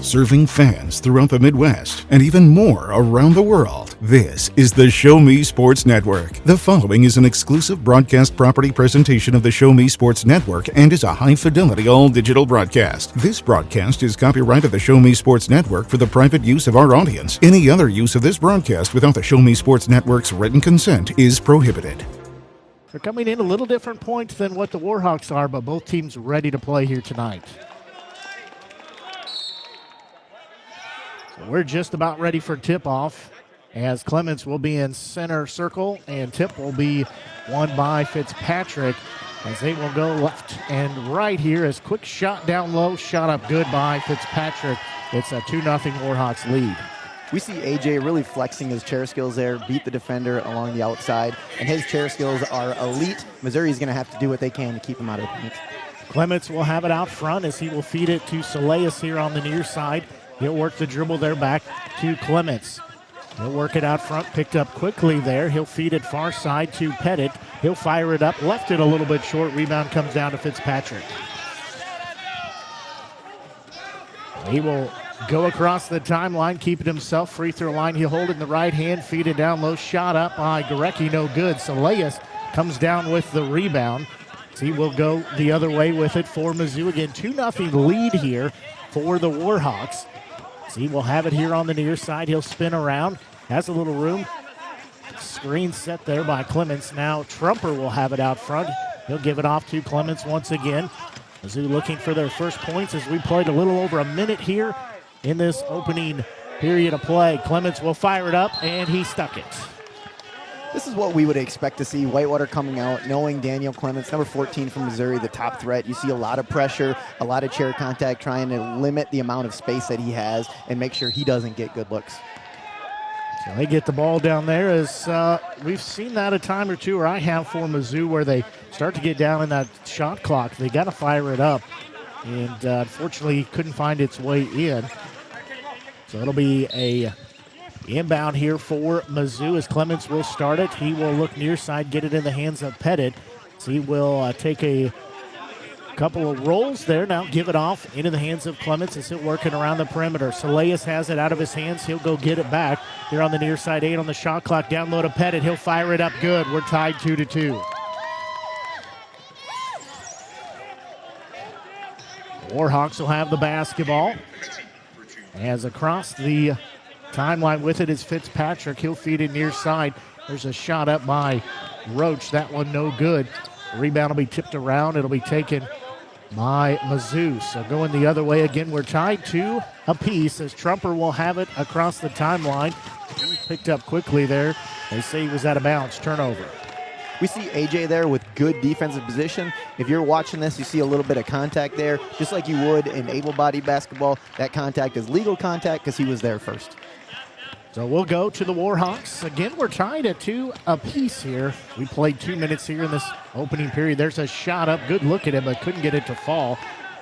serving fans throughout the Midwest and even more around the world. This is the Show Me Sports Network. The following is an exclusive broadcast property presentation of the Show Me Sports Network and is a high-fidelity all-digital broadcast. This broadcast is copyright of the Show Me Sports Network for the private use of our audience. Any other use of this broadcast without the Show Me Sports Network's written consent is prohibited. They're coming in a little different points than what the Warhawks are, but both teams ready to play here tonight. So we're just about ready for tip-off, as Clements will be in center circle and tip will be won by Fitzpatrick, as they will go left and right here as quick shot down low, shot up good by Fitzpatrick. It's a 2-0 Warhawks lead. We see AJ really flexing his chair skills there, beat the defender along the outside, and his chair skills are elite. Missouri's going to have to do what they can to keep him out of the paint. Clements will have it out front as he will feed it to Soleus here on the near side. He'll work the dribble there back to Clements. He'll work it out front, picked up quickly there. He'll feed it far side to Pettit. He'll fire it up, left it a little bit short. Rebound comes down to Fitzpatrick. He will go across the timeline, keep it himself. Free throw line, he'll hold it in the right hand, feed it down low. Shot up by Gorecki, no good. Soleus comes down with the rebound. He will go the other way with it for Mizzou. Again, 2-0 lead here for the Warhawks. He will have it here on the near side. He'll spin around, has a little room. Screen set there by Clements. Now Trumper will have it out front. He'll give it off to Clements once again. Mizzou looking for their first points as we played a little over a minute here in this opening period of play. Clements will fire it up, and he stuck it. This is what we would expect to see. Whitewater coming out, knowing Daniel Clements, number 14 from Missouri, the top threat. You see a lot of pressure, a lot of chair contact, trying to limit the amount of space that he has and make sure he doesn't get good looks. So they get the ball down there, as we've seen that a time or two, or I have for Mizzou, where they start to get down in that shot clock. They got to fire it up, and unfortunately couldn't find its way in. So it'll be a inbound here for Mizzou as Clements will start it. He will look near side, get it in the hands of Pettit. So he will take a couple of rolls there. Now give it off into the hands of Clements as he'll working around the perimeter. Soleus has it out of his hands. He'll go get it back. Here on the near side, 8 on the shot clock. Down low to Pettit. He'll fire it up good. We're tied 2-2. Warhawks will have the basketball. As across the timeline with it is Fitzpatrick. He'll feed it near side. There's a shot up by Roach. That one no good. Rebound will be tipped around. It'll be taken by Mizzou. So going the other way again, we're tied 2 apiece as Trumper will have it across the timeline. He picked up quickly there. They say he was out of bounds. Turnover. We see AJ there with good defensive position. If you're watching this, you see a little bit of contact there, just like you would in able-bodied basketball. That contact is legal contact because he was there first. So we'll go to the Warhawks. Again, we're tied at 2 apiece here. We played 2 minutes here in this opening period. There's a shot up. Good look at him, but couldn't get it to fall.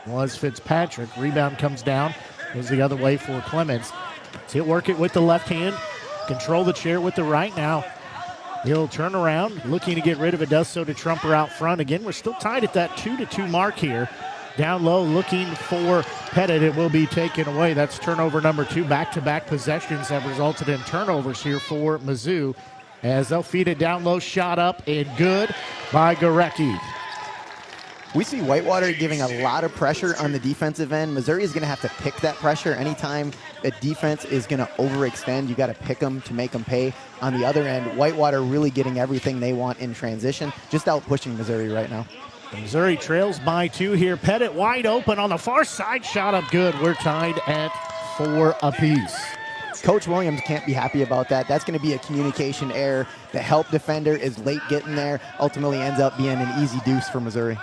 Was Fitzpatrick. Rebound comes down. Goes the other way for Clements. So he'll work it with the left hand. Control the chair with the right now. He'll turn around, looking to get rid of it. Does so to Trumper out front. Again, we're still tied at that 2-2 mark here. Down low, looking for Pettit. It will be taken away. That's turnover number 2. Back-to-back possessions have resulted in turnovers here for Mizzou, as they'll feed it down low. Shot up and good by Gorecki. We see Whitewater giving a lot of pressure on the defensive end. Missouri is going to have to pick that pressure. Anytime a defense is going to overextend, you got to pick them to make them pay. On the other end, Whitewater really getting everything they want in transition, just out pushing Missouri right now. Missouri trails by 2 here. Pettit wide open on the far side. Shot up good. We're tied at 4 apiece. Coach Williams can't be happy about that. That's going to be a communication error. The help defender is late getting there. Ultimately ends up being an easy deuce for Missouri.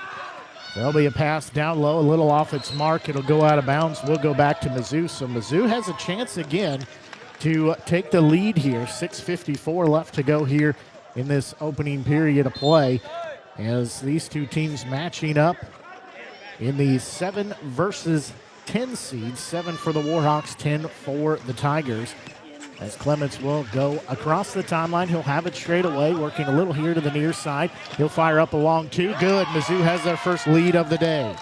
There'll be a pass down low, a little off its mark. It'll go out of bounds. We'll go back to Mizzou. So Mizzou has a chance again to take the lead here. 6:54 left to go here in this opening period of play, as these two teams matching up in the 7 versus 10 seeds. 7 for the Warhawks, 10 for the Tigers. As Clements will go across the timeline. He'll have it straight away, working a little here to the near side. He'll fire up along 2. Good. Mizzou has their first lead of the day.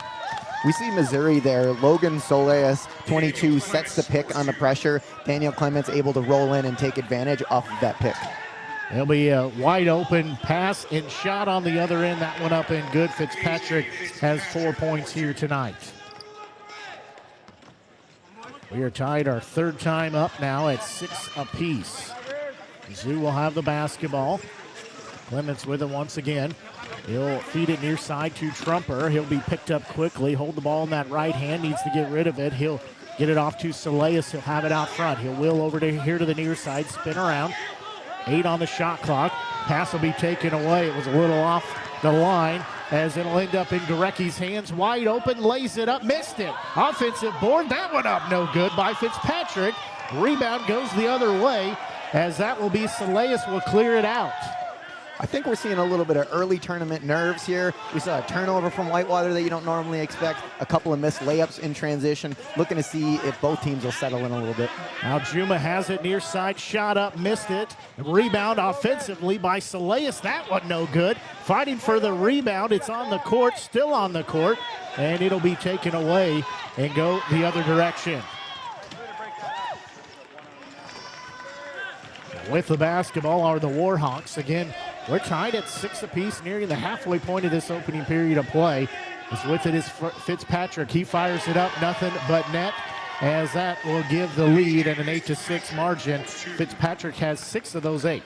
We see Missouri there. Logan Solis, 22, sets the pick on the pressure. Daniel Clements able to roll in and take advantage off of that pick. There'll be a wide open pass and shot on the other end. That one up and good. Fitzpatrick has 4 points here tonight. We are tied our third time up now at 6 apiece. Mizzou will have the basketball. Clements with it once again. He'll feed it near side to Trumper. He'll be picked up quickly. Hold the ball in that right hand. Needs to get rid of it. He'll get it off to Saleas. He'll have it out front. He'll wheel over to here to the near side. Spin around. 8 on the shot clock. Pass will be taken away. It was a little off the line as it'll end up in Gorecki's hands. Wide open. Lays it up. Missed it. Offensive board. That one up. No good by Fitzpatrick. Rebound goes the other way as that will be Saleas will clear it out. I think we're seeing a little bit of early tournament nerves here. We saw a turnover from Whitewater that you don't normally expect. A couple of missed layups in transition. Looking to see if both teams will settle in a little bit. Aljuma has it near side. Shot up. Missed it. Rebound offensively by Saleas. That one no good. Fighting for the rebound. It's on the court. Still on the court. And it'll be taken away and go the other direction. With the basketball are the Warhawks. Again, we're tied at 6 apiece, nearing the halfway point of this opening period of play. As with it is Fitzpatrick. He fires it up, nothing but net, as that will give the lead at an 8-6 margin. Fitzpatrick has 6 of those 8.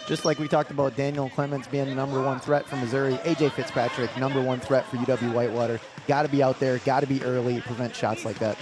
Just like we talked about Daniel Clements being the #1 threat for Missouri, A.J. Fitzpatrick, #1 threat for UW-Whitewater. Got to be out there, got to be early, prevent shots like that.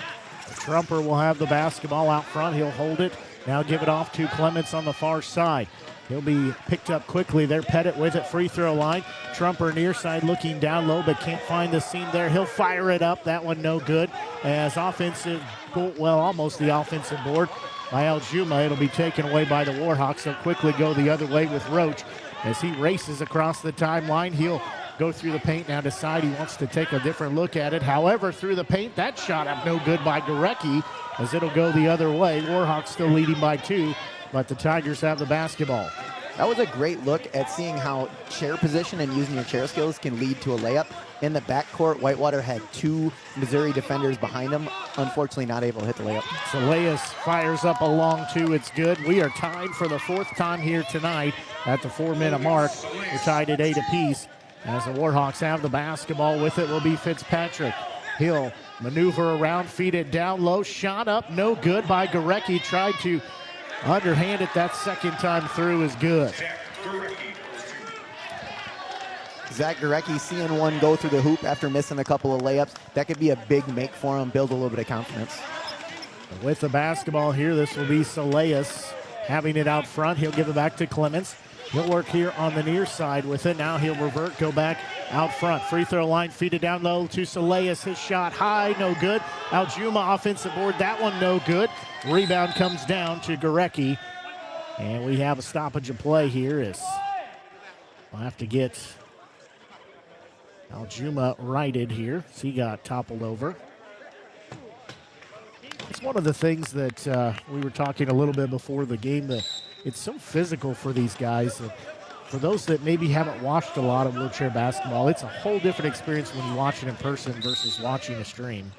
Trumper will have the basketball out front. He'll hold it. Now give it off to Clements on the far side. He'll be picked up quickly there. Pettit with it, free throw line. Trumper near side looking down low, but can't find the seam there. He'll fire it up. That one no good. As offensive, well, almost the offensive board by Aljuma. It'll be taken away by the Warhawks. They'll quickly go the other way with Roach as he races across the timeline. He'll go through the paint now, decide he wants to take a different look at it. However, through the paint, that shot up no good by Gorecki as it'll go the other way. Warhawks still leading by 2, but the Tigers have the basketball. That was a great look at seeing how chair position and using your chair skills can lead to a layup. In the backcourt, Whitewater had 2 Missouri defenders behind them. Unfortunately, not able to hit the layup. Saleas fires up a long 2. It's good. We are tied for the 4th time here tonight at the 4-minute mark. We're tied at 8 apiece. As the Warhawks have the basketball, with it will be Fitzpatrick. He'll maneuver around, feed it down low. Shot up, no good by Gorecki. Tried to underhand it. That second time through is good. Zach Gorecki seeing one go through the hoop after missing a couple of layups. That could be a big make for him, build a little bit of confidence. With the basketball here, this will be Saleas having it out front. He'll give it back to Clements. He'll work here on the near side with it. Now he'll revert, go back out front. Free throw line, feed it down low to Saleas. His shot high, no good. Aljuma offensive board, that one no good. Rebound comes down to Gorecki. And we have a stoppage of play here as we'll have to get Aljuma righted here. So he got toppled over. It's one of the things that we were talking a little bit before the game, that it's so physical for these guys. For those that maybe haven't watched a lot of wheelchair basketball, it's a whole different experience when you watch it in person versus watching a stream.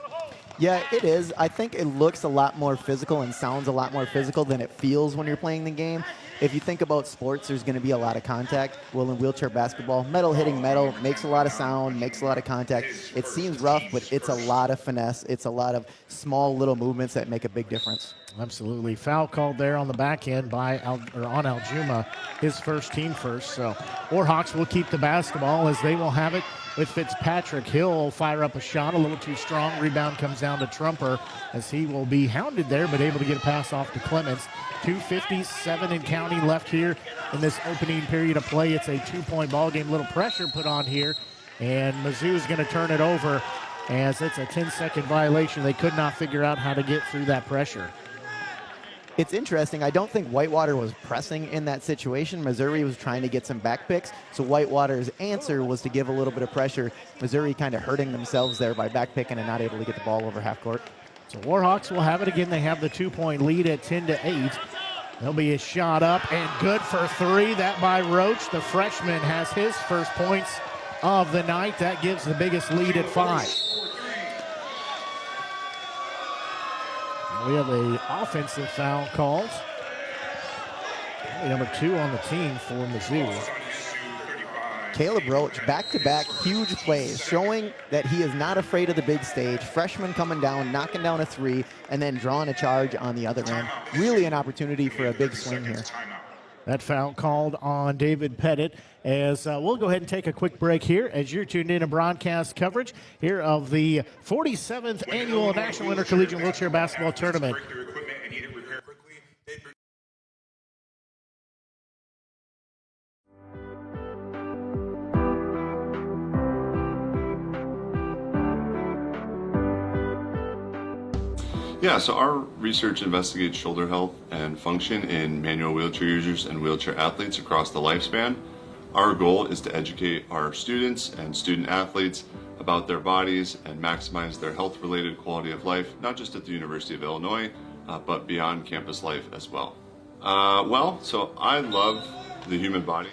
Yeah, it is. I think it looks a lot more physical and sounds a lot more physical than it feels when you're playing the game. If you think about sports, there's going to be a lot of contact. Well, in wheelchair basketball, metal hitting metal makes a lot of sound, makes a lot of contact. It seems rough, but it's a lot of finesse. It's a lot of small little movements that make a big difference. Absolutely. Foul called there on the back end by on Aljuma, his first team first. So Warhawks will keep the basketball as they will have it with Fitzpatrick. He'll fire up a shot a little too strong. Rebound comes down to Trumper as he will be hounded there, but able to get a pass off to Clements. 2:57 and counting left here in this opening period of play. It's a 2-point ball game. Little pressure put on here, and Mizzou is going to turn it over as it's a 10-second violation. They could not figure out how to get through that pressure. It's interesting. I don't think Whitewater was pressing in that situation. Missouri was trying to get some back picks, so Whitewater's answer was to give a little bit of pressure. Missouri kind of hurting themselves there by back picking and not able to get the ball over half court. So Warhawks will have it again. They have the 2-point lead at 10-8. There'll be a shot up and good for 3. That by Roach. The freshman has his first points of the night. That gives the biggest lead at 5. We have a offensive foul called. Number 2 on the team for Mizzou. Caleb Roach, back-to-back huge plays, showing that he is not afraid of the big stage. Freshman coming down, knocking down a 3, and then drawing a charge on the other end. Really an opportunity for a big swing here. That foul called on David Pettit, as we'll go ahead and take a quick break here as you're tuned in to broadcast coverage here of the 47th Annual National Intercollegiate Wheelchair Basketball Tournament. Yeah, so our research investigates shoulder health and function in manual wheelchair users and wheelchair athletes across the lifespan. Our goal is to educate our students and student athletes about their bodies and maximize their health-related quality of life, not just at the University of Illinois, but beyond campus life as well. So I love the human body.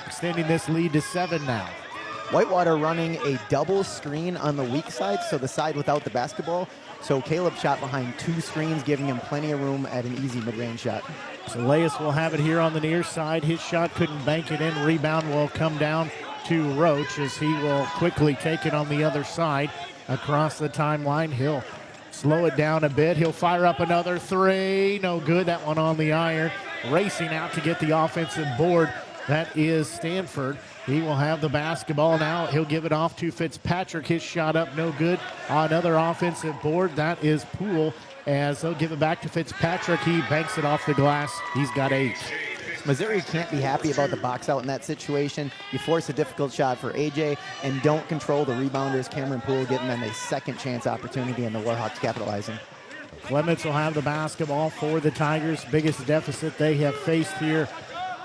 Extending this lead to 7 now. Whitewater running a double screen on the weak side, so the side without the basketball. So Caleb shot behind 2 screens, giving him plenty of room at an easy mid-range shot. So Leyes will have it here on the near side. His shot couldn't bank it in. Rebound will come down to Roach as he will quickly take it on the other side across the timeline. He'll slow it down a bit. He'll fire up another 3. No good. That one on the iron. Racing out to get the offensive board. That is Stanford. He will have the basketball now. He'll give it off to Fitzpatrick. His shot up, no good. Another offensive board. That is Poole. As they'll give it back to Fitzpatrick. He banks it off the glass. He's got 8. Missouri can't be happy about the box out in that situation. You force a difficult shot for AJ and don't control the rebounders. Cameron Poole getting them a second chance opportunity, and the Warhawks capitalizing. Clements will have the basketball for the Tigers. Biggest deficit they have faced here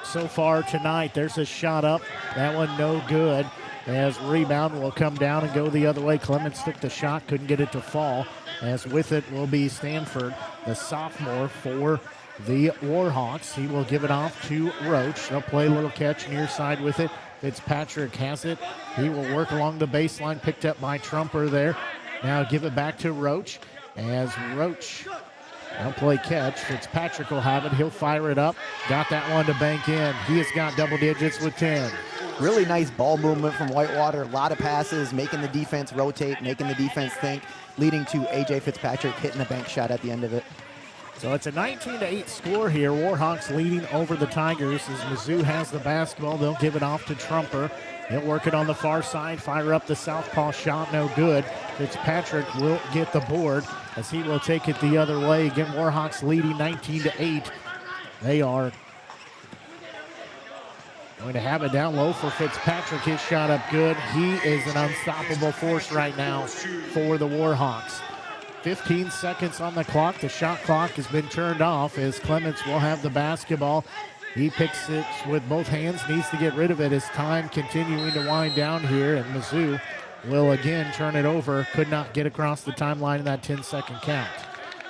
so far tonight. There's a shot up. That one no good. As rebound will come down and go the other way. Clements took the shot, couldn't get it to fall. As with it will be Stanford, the sophomore for the Warhawks. He will give it off to Roach. They'll play a little catch near side with it. Fitzpatrick has it. He will work along the baseline, picked up by Trumper there. Now give it back to Roach. As Roach, they'll play catch. Fitzpatrick will have it. He'll fire it up. Got that one to bank in. He has got double digits with 10. Really nice ball movement from Whitewater. A lot of passes, making the defense rotate, making the defense think, leading to A.J. Fitzpatrick hitting a bank shot at the end of it. So it's a 19-8 score here. Warhawks leading over the Tigers as Mizzou has the basketball. They'll give it off to Trumper. He'll work it on the far side, fire up the southpaw shot, no good. Fitzpatrick will get the board as he will take it the other way. Again, Warhawks leading 19-8. They are going to have it down low for Fitzpatrick. His shot up good. He is an unstoppable force right now for the Warhawks. 15 seconds on the clock. The shot clock has been turned off as Clements will have the basketball. He picks it with both hands, needs to get rid of it as time continuing to wind down here, and Mizzou will again turn it over. Could not get across the timeline in that 10-second count.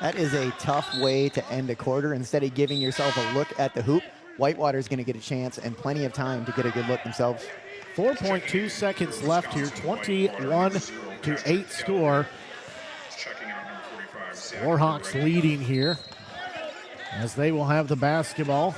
That is a tough way to end a quarter. Instead of giving yourself a look at the hoop, Whitewater's going to get a chance and plenty of time to get a good look themselves. 4.2 seconds left here, 21-8 score. Warhawks leading here as they will have the basketball.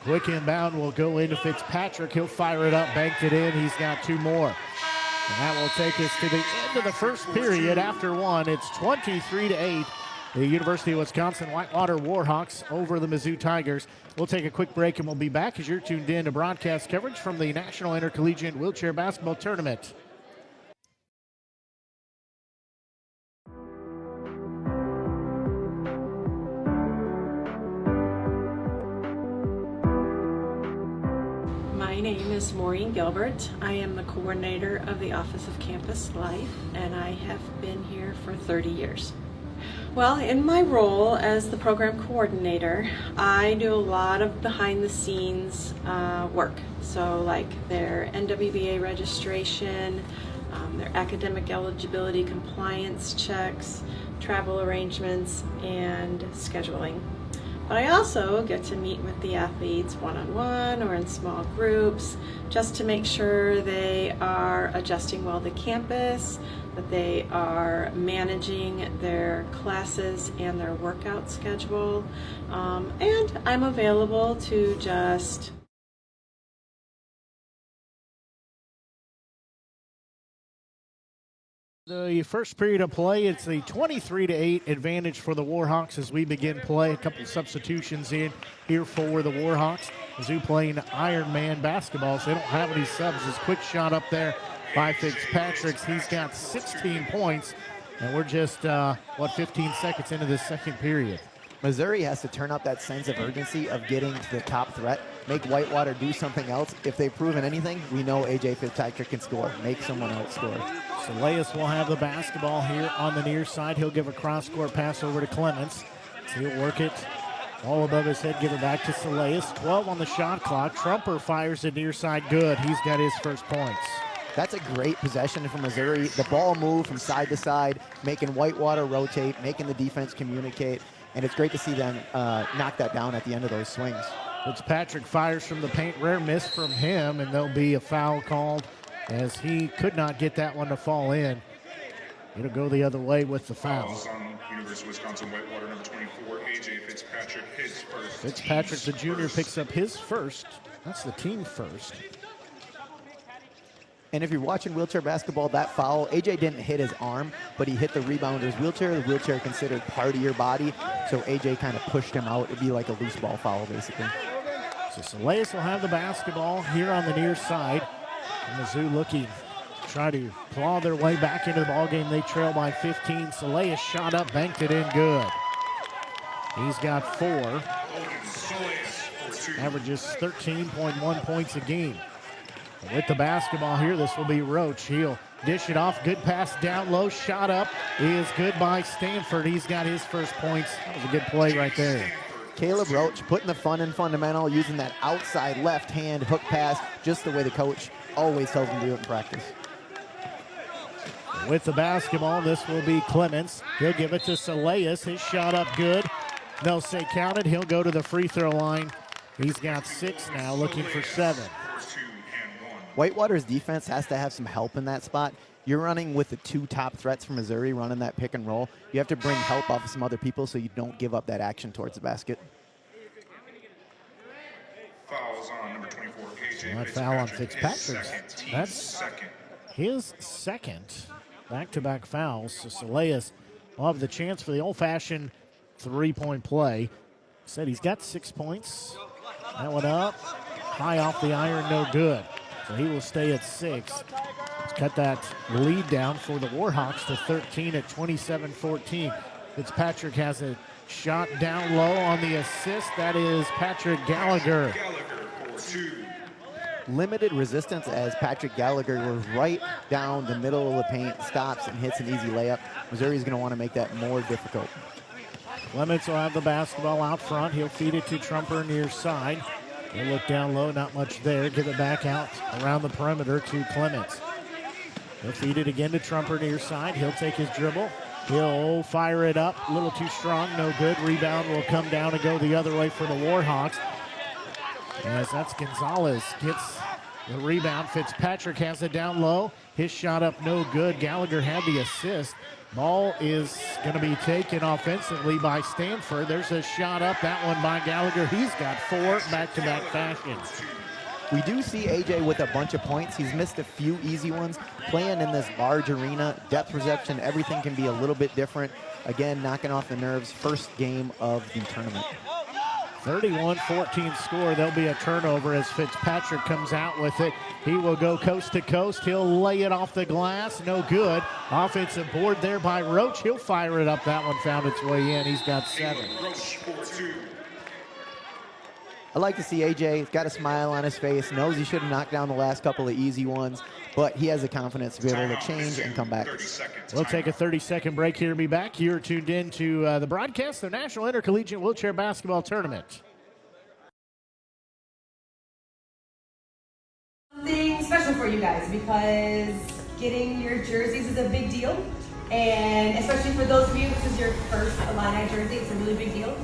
Quick inbound will go into Fitzpatrick. He'll fire it up, banked it in. He's got 2 more. And that will take us to the end of the first period after 1. It's 23-8. The University of Wisconsin-Whitewater Warhawks over the Mizzou Tigers. We'll take a quick break and we'll be back as you're tuned in to broadcast coverage from the National Intercollegiate Wheelchair Basketball Tournament. My name is Maureen Gilbert. I am the coordinator of the Office of Campus Life, and I have been here for 30 years. Well, in my role as the program coordinator, I do a lot of behind the scenes work. So like their NWBA registration, their academic eligibility compliance checks, travel arrangements, and scheduling. But I also get to meet with the athletes one-on-one or in small groups just to make sure they are adjusting well to campus, that they are managing their classes and their workout schedule, and I'm available to just the first period of play. It's a 23-8 advantage for the Warhawks as we begin play. A couple substitutions in here for the Warhawks. Mizzou playing Ironman basketball, so they don't have any subs. This quick shot up there by Fitzpatrick. He's got 16 points, and we're just, 15 seconds into the second period. Missouri has to turn up that sense of urgency of getting to the top threat, make Whitewater do something else. If they've proven anything, we know A.J. Fitzpatrick can score, make someone else score. Saleas will have the basketball here on the near side. He'll give a cross-court pass over to Clements. He'll work it all above his head, give it back to Saleas. 12 on the shot clock. Trumper fires it near side good. He's got his first points. That's a great possession from Missouri. The ball moved from side to side, making Whitewater rotate, making the defense communicate, and it's great to see them knock that down at the end of those swings. Fitzpatrick fires from the paint. Rare miss from him, and there'll be a foul called as he could not get that one to fall in. It'll go the other way with the foul. Fouls on University of Wisconsin-Whitewater, number 24, A.J. Fitzpatrick, his first. Fitzpatrick, the junior, picks up his first. That's the team first. And if you're watching wheelchair basketball, that foul, A.J. didn't hit his arm, but he hit the rebounder. The wheelchair considered part of your body, so A.J. kind of pushed him out. It'd be like a loose ball foul, basically. So Saleas will have the basketball here on the near side. And Mizzou looking to try to claw their way back into the ballgame. They trail by 15. Saleas shot up, banked it in good. He's got 4. Averages 13.1 points a game. And with the basketball here, this will be Roach. He'll dish it off. Good pass down low. Shot up is good by Stanford. He's got his first points. That was a good play right there. Caleb Roach putting the fun in fundamental, using that outside left hand hook pass, just the way the coach always tells him to do it in practice. With the basketball, this will be Clements. He'll give it to Saleas. His shot up good. They'll say counted. He'll go to the free throw line. He's got 6 now, looking for 7. Whitewater's defense has to have some help in that spot. You're running with the 2 top threats from Missouri, running that pick and roll. You have to bring help off of some other people so you don't give up that action towards the basket. Fouls on number 24, A.J. That foul on Fitzpatrick. That's his second back-to-back fouls. So Saleas will have the chance for the old-fashioned three-point play. Said he's got 6 points. That one up. High off the iron, no good. So he will stay at 6. Let's cut that lead down for the Warhawks to 13 at 27-14. Fitzpatrick has a shot down low on the assist. That is Patrick Gallagher. Limited resistance as Patrick Gallagher was right down the middle of the paint, stops and hits an easy layup. Missouri's going to want to make that more difficult. Clements will have the basketball out front. He'll feed it to Trumper near side. He'll look down low, not much there. Give it back out around the perimeter to Clements. He'll feed it again to Trumper near side. He'll take his dribble. He'll fire it up. A little too strong, no good. Rebound will come down and go the other way for the Warhawks. As that's Gonzalez gets the rebound. Fitzpatrick has it down low. His shot up, no good. Gallagher had the assist. Ball is going to be taken offensively by Stanford. There's a shot up, that one by Gallagher. He's got 4 back-to-back fashions. We do see A.J. with a bunch of points. He's missed a few easy ones. Playing in this large arena, depth perception, everything can be a little bit different. Again, knocking off the nerves. First game of the tournament. 31-14 score. There'll be a turnover as Fitzpatrick comes out with it. He will go coast to coast. He'll lay it off the glass. No good. Offensive board there by Roach. He'll fire it up. That one found its way in. He's got 7. I like to see AJ. He's got a smile on his face, knows he should have knocked down the last couple of easy ones, but he has the confidence to be able to change and come back. We'll take a 30-second break here and be back. You're tuned in to the broadcast of the National Intercollegiate Wheelchair Basketball Tournament. Something special for you guys, because getting your jerseys is a big deal, and especially for those of you, this is your first Illini jersey, it's a really big deal.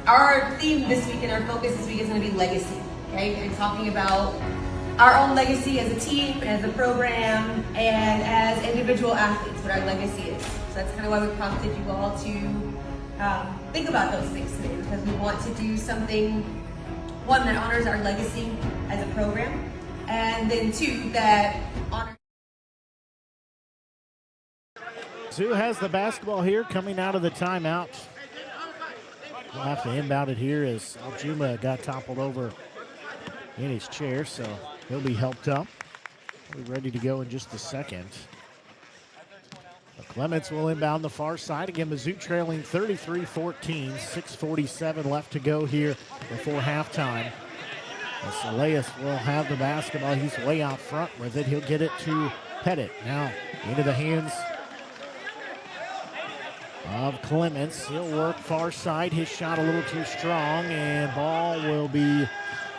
Our theme this week and our focus this week is going to be legacy, okay? And talking about our own legacy as a team, as a program, and as individual athletes, what our legacy is. So that's kind of why we prompted you all to think about those things today, because we want to do something, one, that honors our legacy as a program, and then two, that honors. Mizzou has the basketball here coming out of the timeout. We'll have to inbound it here as Aljuma got toppled over in his chair, so he'll be helped up. We'll be ready to go in just a second. But Clements will inbound the far side. Again, Mizzou trailing 33-14, 6:47 left to go here before halftime. Saleas will have the basketball. He's way out front with it. He'll get it to Pettit. Now into the hands of Clements. He'll work far side. His shot a little too strong, and ball will be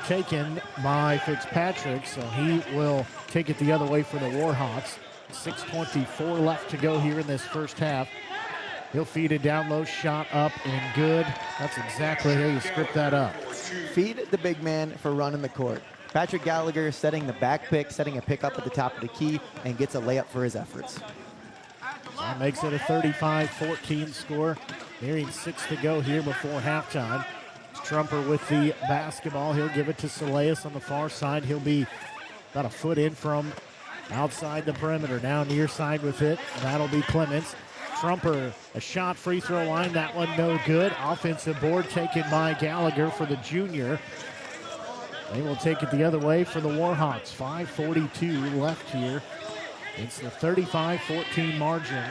taken by Fitzpatrick, so he will take it the other way for the Warhawks. 6:24 left to go here in this first half. He'll feed it down low, shot up and good. That's exactly how you script that up. Feed the big man for running the court. Patrick Gallagher setting the back pick, setting a pick up at the top of the key, and gets a layup for his efforts. That makes it a 35-14 score. Nearing 6 to go here before halftime. Trumper with the basketball. He'll give it to Saleas on the far side. He'll be about a foot in from outside the perimeter. Now near side with it. That'll be Clements. Trumper, a shot, free throw line. That one no good. Offensive board taken by Gallagher for the junior. They will take it the other way for the Warhawks. 5:42 left here. It's the 35-14 margin.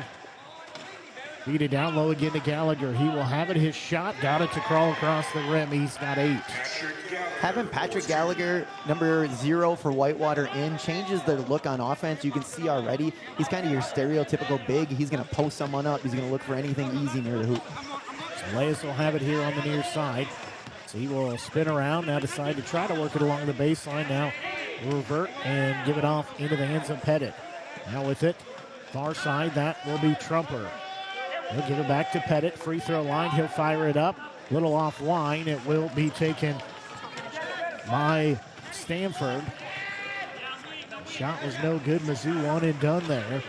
Feed it down low again to Gallagher. He will have it. His shot got it to crawl across the rim. He's got 8. Having Patrick Gallagher, number 0 for Whitewater in, changes the look on offense. You can see already he's kind of your stereotypical big. He's going to post someone up. He's going to look for anything easy near the hoop. Saleas will have it here on the near side. So he will spin around, now decide to try to work it along the baseline. Now revert and give it off into the hands of Pettit. Now with it, far side, that will be Trumper. He'll give it back to Pettit. Free throw line, he'll fire it up. Little offline, it will be taken by Stanford. Shot was no good. Mizzou one and done there.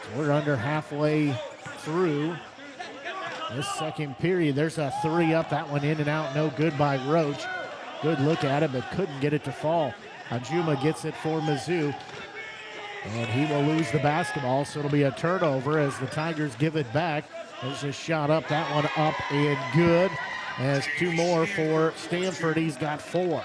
So we're under halfway through this second period. There's a 3 up. That one in and out. No good by Roach. Good look at it, but couldn't get it to fall. Aljuma gets it for Mizzou. And he will lose the basketball, so it'll be a turnover as the Tigers give it back. There's a shot up. That one up and good. As 2 more for Stanford. He's got 4.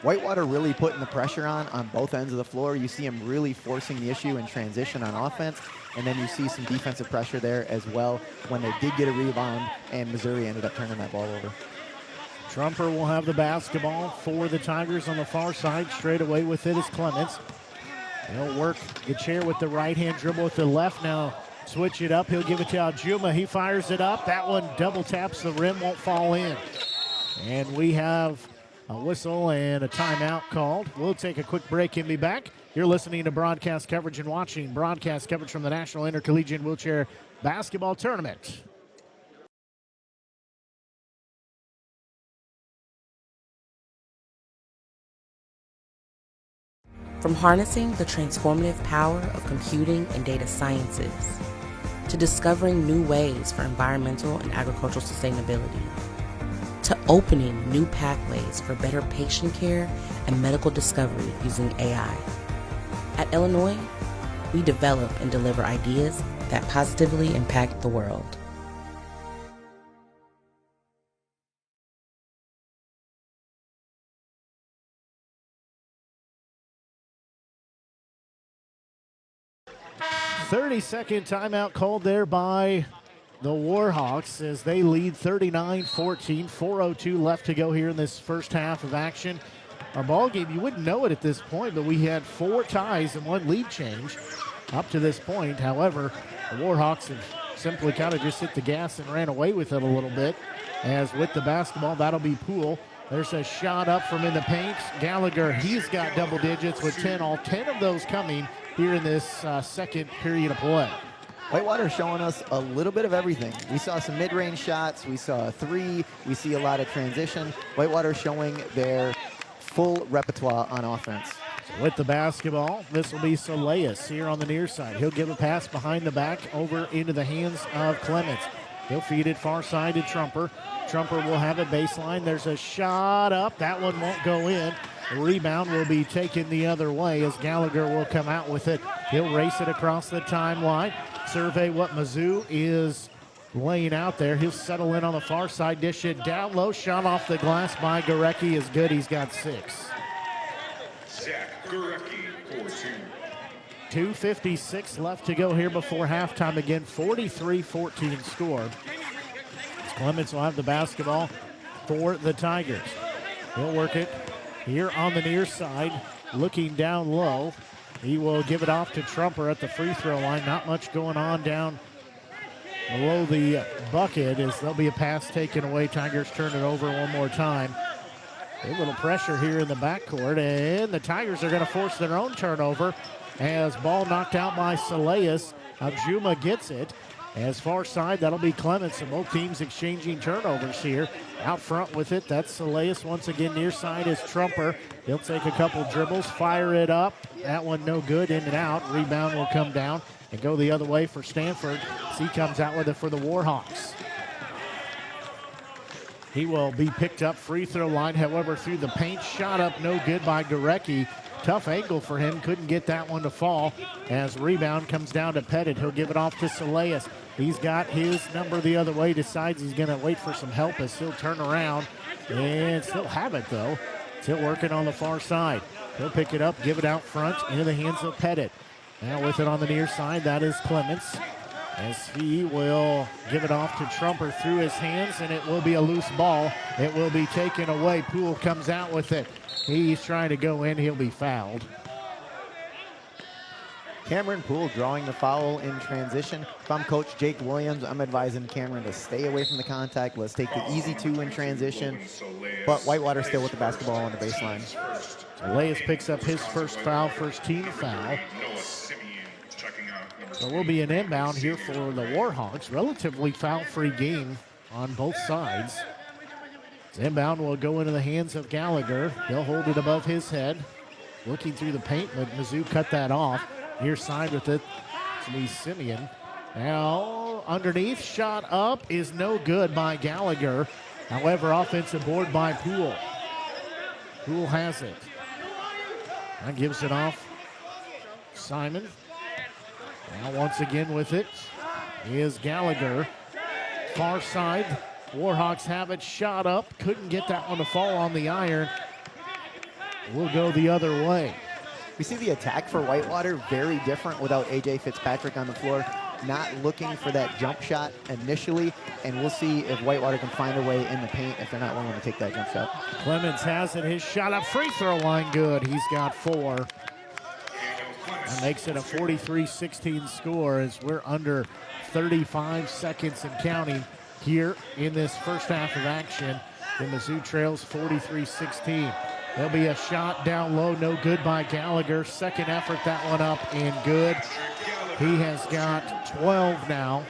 Whitewater really putting the pressure on both ends of the floor. You see him really forcing the issue in transition on offense, and then you see some defensive pressure there as well when they did get a rebound, and Missouri ended up turning that ball over. Trumper will have the basketball for the Tigers on the far side. Straight away with it is Clements. He'll work the chair with the right hand, dribble with the left. Now switch it up. He'll give it to Aljuma. He fires it up. That one double taps the rim, won't fall in. And we have a whistle and a timeout called. We'll take a quick break and be back. You're listening to broadcast coverage and watching broadcast coverage from the National Intercollegiate Wheelchair Basketball Tournament. From harnessing the transformative power of computing and data sciences to discovering new ways for environmental and agricultural sustainability, to opening new pathways for better patient care and medical discovery using AI. At Illinois, we develop and deliver ideas that positively impact the world. "30-second timeout called there by the Warhawks as they lead 39-14. 4:02 left to go here in this first half of action. Our ball game, you wouldn't know it at this point, but we had 4 ties and 1 lead change up to this point. However, the Warhawks have simply kind of just hit the gas and ran away with it a little bit. As with the basketball, that'll be Poole. There's a shot up from in the paint. Gallagher, he's got double digits with 10, all 10 of those coming here in this second period of play. Whitewater showing us a little bit of everything. We saw some mid-range shots. We saw a 3. We see a lot of transition. Whitewater showing their full repertoire on offense. So with the basketball, this will be Soleus here on the near side. He'll give a pass behind the back over into the hands of Clements. He'll feed it far side to Trumper. Trumper will have it baseline. There's a shot up. That one won't go in. The rebound will be taken the other way as Gallagher will come out with it. He'll race it across the timeline. Survey what Mizzou is laying out there. He'll settle in on the far side, dish it down low. Shot off the glass by Gorecki is good. He's got 6. Zach Gorecki for 2. 2:56 left to go here before halftime. Again, 43-14 score. Clements will have the basketball for the Tigers. He'll work it here on the near side, looking down low. He will give it off to Trumper at the free throw line. Not much going on down below the bucket as there'll be a pass taken away. Tigers turn it over one more time. A little pressure here in the backcourt, and the Tigers are going to force their own turnover as ball knocked out by Soleus. Aljuma gets it. As far side, that'll be Clements. So both teams exchanging turnovers here. Out front with it, that's Soleus. Once again, near side is Trumper. He'll take a couple dribbles, fire it up. That one no good, in and out. Rebound will come down and go the other way for Stanford. He comes out with it for the Warhawks. He will be picked up free throw line, however, through the paint. Shot up, no good by Gorecki. Tough angle for him, couldn't get that one to fall. As rebound comes down to Pettit, he'll give it off to Soleus. He's got his number the other way, decides he's going to wait for some help as he'll turn around and still have it though. Still working on the far side. He'll pick it up, give it out front into the hands of Pettit. Now with it on the near side, that is Clements. As he will give it off to Trumper through his hands, and it will be a loose ball. It will be taken away. Poole comes out with it. He's trying to go in. He'll be fouled. Cameron Poole drawing the foul in transition. If I'm Coach Jake Williams, I'm advising Cameron to stay away from the contact. Let's take the easy 2 in transition. But Whitewater still with the basketball on the baseline. Soleus picks up his first foul, first team foul. So we'll be an inbound here for the Warhawks. Relatively foul-free game on both sides. This inbound will go into the hands of Gallagher. He'll hold it above his head. Looking through the paint, but Mizzou cut that off. Near side with it, it's Lee Simeon. Now underneath, shot up is no good by Gallagher. However, offensive board by Poole. Poole has it. And gives it off Simon. Now once again with it is Gallagher. Far side, Warhawks have it, shot up. Couldn't get that one to fall on the iron. We'll go the other way. We see the attack for Whitewater very different without A.J. Fitzpatrick on the floor. Not looking for that jump shot initially, and we'll see if Whitewater can find a way in the paint if they're not willing to take that jump shot. Clements has it. His shot up free throw line good. He's got 4. And makes it a 43-16 score as we're under 35 seconds and counting here in this first half of action. The Mizzou trails 43-16. There'll be a shot down low, no good by Gallagher. Second effort, that one up and good. He has got 12 now.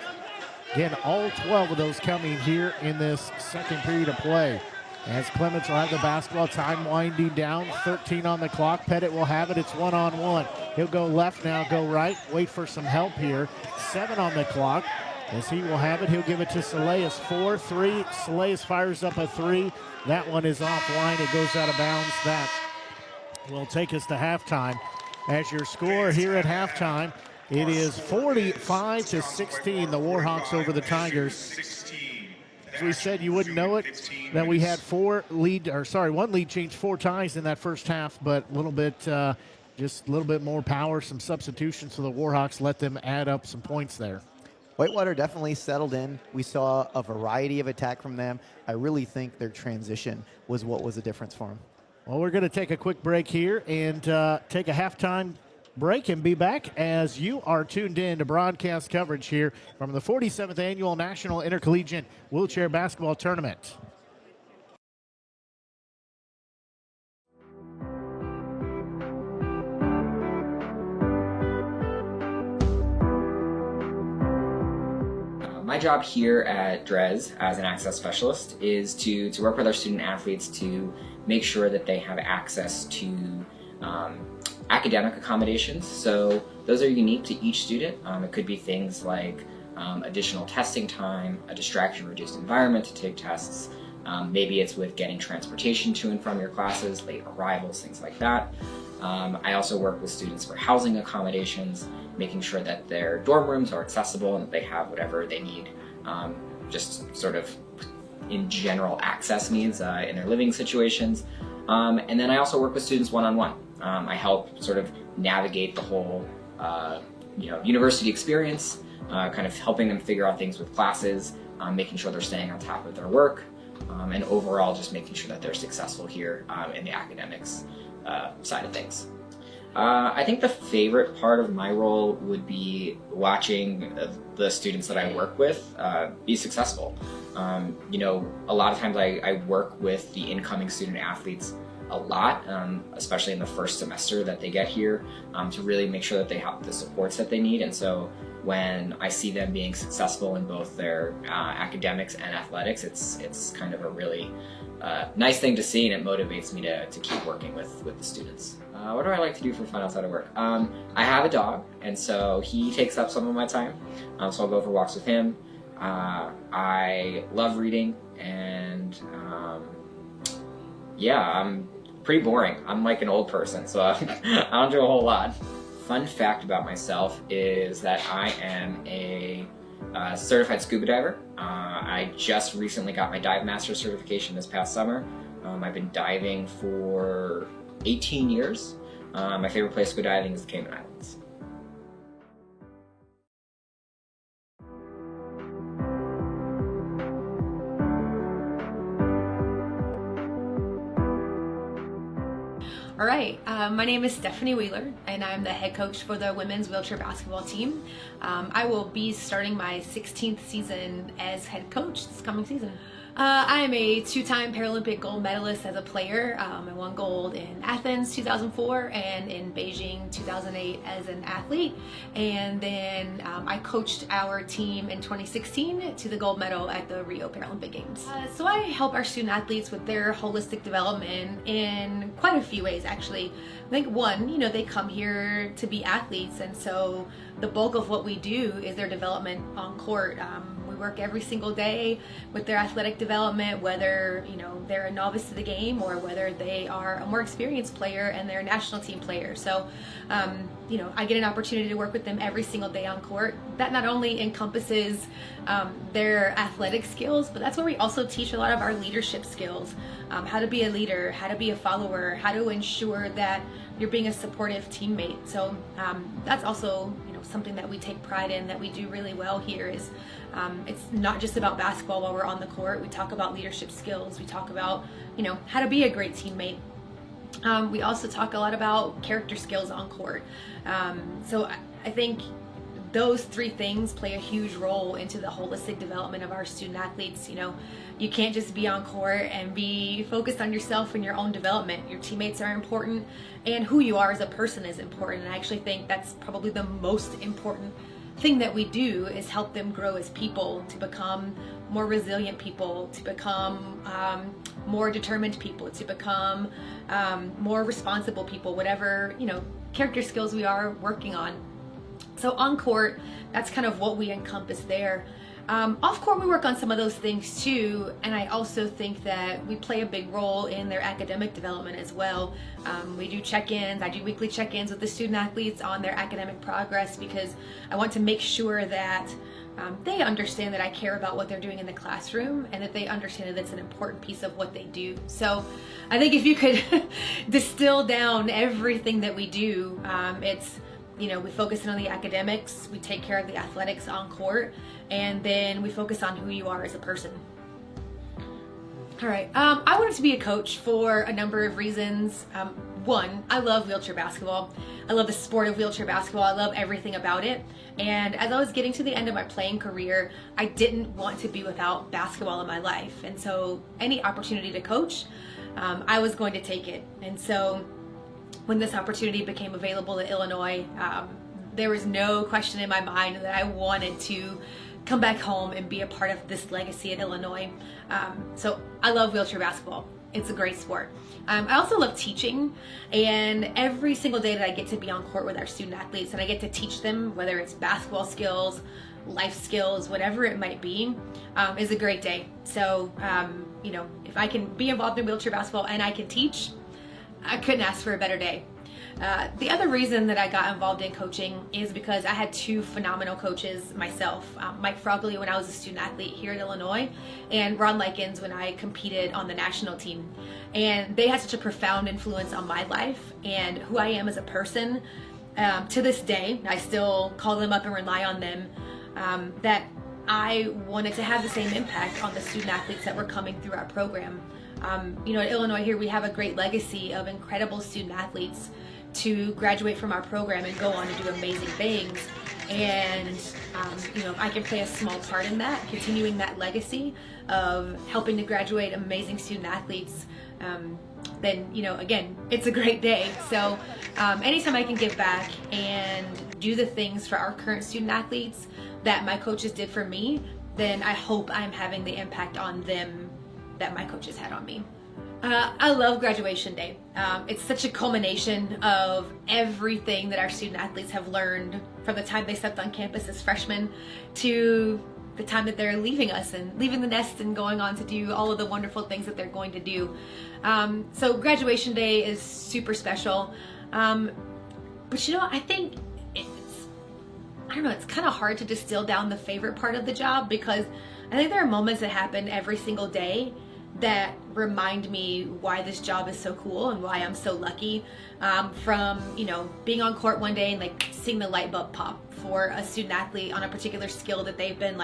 Again, all 12 of those coming here in this second period of play. As Clements will have the basketball, time winding down, 13 on the clock. Pettit will have it, it's one-on-one. He'll go left now, go right, wait for some help here. 7 on the clock. As he will have it, he'll give it to Soleus. 4-3, Soleus fires up a 3. That one is offline, it goes out of bounds. That will take us to halftime. As your score here at halftime, it is 45-16, the Warhawks over the Tigers. As we said, you wouldn't know it, that we had one lead change, 4 ties in that first half, but a little bit, just a little bit more power, some substitutions for the Warhawks, let them add up some points there. Whitewater definitely settled in. We saw a variety of attack from them. I really think their transition was what was the difference for them. Well, we're going to take a quick break here and take a halftime break and be back as you are tuned in to broadcast coverage here from the 47th Annual National Intercollegiate Wheelchair Basketball Tournament. My job here at DRES as an access specialist is to work with our student athletes to make sure that they have access to academic accommodations. So those are unique to each student. It could be things like additional testing time, a distraction-reduced environment to take tests. Maybe it's with getting transportation to and from your classes, late arrivals, things like that. I also work with students for housing accommodations, making sure that their dorm rooms are accessible and that they have whatever they need, just sort of in general access needs in their living situations. And then I also work with students one-on-one. I help sort of navigate the whole university experience, kind of helping them figure out things with classes, making sure they're staying on top of their work, and overall just making sure that they're successful here in the academics side of things. I think the favorite part of my role would be watching the students that I work with be successful. A lot of times I work with the incoming student athletes a lot, especially in the first semester that they get here, to really make sure that they have the supports that they need. And so when I see them being successful in both their academics and athletics, it's kind of a really nice thing to see, and it motivates me to keep working with the students. What do I like to do for fun outside of work? I have a dog, and so he takes up some of my time, so I'll go for walks with him. I love reading, and I'm pretty boring. I'm like an old person, so I don't do a whole lot. Fun fact about myself is that I am a certified scuba diver. I just recently got my Dive Master certification this past summer. I've been diving for 18 years. My favorite place to go diving is the Cayman Islands. All right, my name is Stephanie Wheeler, and I'm the head coach for the women's wheelchair basketball team. I will be starting my 16th season as head coach this coming season. I am a two-time Paralympic gold medalist as a player. I won gold in Athens 2004 and in Beijing 2008 as an athlete. And then I coached our team in 2016 to the gold medal at the Rio Paralympic Games. So I help our student athletes with their holistic development in quite a few ways, actually. I think one, they come here to be athletes, and so the bulk of what we do is their development on court. We work every single day with their athletic development, whether they're a novice to the game or whether they are a more experienced player and they're a national team player. So I get an opportunity to work with them every single day on court. That not only encompasses their athletic skills, but that's where we also teach a lot of our leadership skills, how to be a leader, how to be a follower, how to ensure that you're being a supportive teammate. So that's also something that we take pride in, that we do really well here. Is it's not just about basketball while we're on the court. We talk about leadership skills. We talk about how to be a great teammate. We also talk a lot about character skills on court. So I think those three things play a huge role into the holistic development of our student athletes. You can't just be on court and be focused on yourself and your own development. Your teammates are important, and who you are as a person is important. And I actually think that's probably the most important thing that we do, is help them grow as people, to become more resilient people, to become more determined people, to become more responsible people, whatever character skills we are working on. So on court, that's kind of what we encompass there. Off court, we work on some of those things too, and I also think that we play a big role in their academic development as well. We do check-ins. I do weekly check-ins with the student athletes on their academic progress, because I want to make sure that they understand that I care about what they're doing in the classroom, and that they understand that it's an important piece of what they do. So I think if you could distill down everything that we do, it's We focus in on the academics, we take care of the athletics on court, and then we focus on who you are as a person. All right, I wanted to be a coach for a number of reasons. One, I love wheelchair basketball. I love the sport of wheelchair basketball. I love everything about it. And as I was getting to the end of my playing career, I didn't want to be without basketball in my life. And so any opportunity to coach, I was going to take it. And so when this opportunity became available at Illinois, there was no question in my mind that I wanted to come back home and be a part of this legacy at Illinois. So I love wheelchair basketball. It's a great sport. I also love teaching, and every single day that I get to be on court with our student athletes and I get to teach them, whether it's basketball skills, life skills, whatever it might be, is a great day. So, if I can be involved in wheelchair basketball and I can teach, I couldn't ask for a better day. The other reason that I got involved in coaching is because I had two phenomenal coaches myself. Mike Frogley when I was a student athlete here at Illinois, and Ron Likens when I competed on the national team. And they had such a profound influence on my life and who I am as a person. To this day, I still call them up and rely on them, that I wanted to have the same impact on the student athletes that were coming through our program. At Illinois here, we have a great legacy of incredible student athletes to graduate from our program and go on to do amazing things. And, if I can play a small part in that, continuing that legacy of helping to graduate amazing student athletes, then, again, it's a great day. So anytime I can give back and do the things for our current student athletes that my coaches did for me, then I hope I'm having the impact on them that my coaches had on me. I love graduation day. It's such a culmination of everything that our student athletes have learned from the time they stepped on campus as freshmen to the time that they're leaving us and leaving the nest and going on to do all of the wonderful things that they're going to do. So graduation day is super special. But I think it's kind of hard to distill down the favorite part of the job, because I think there are moments that happen every single day that remind me why this job is so cool and why I'm so lucky. From being on court one day and seeing the light bulb pop for a student athlete on a particular skill that they've been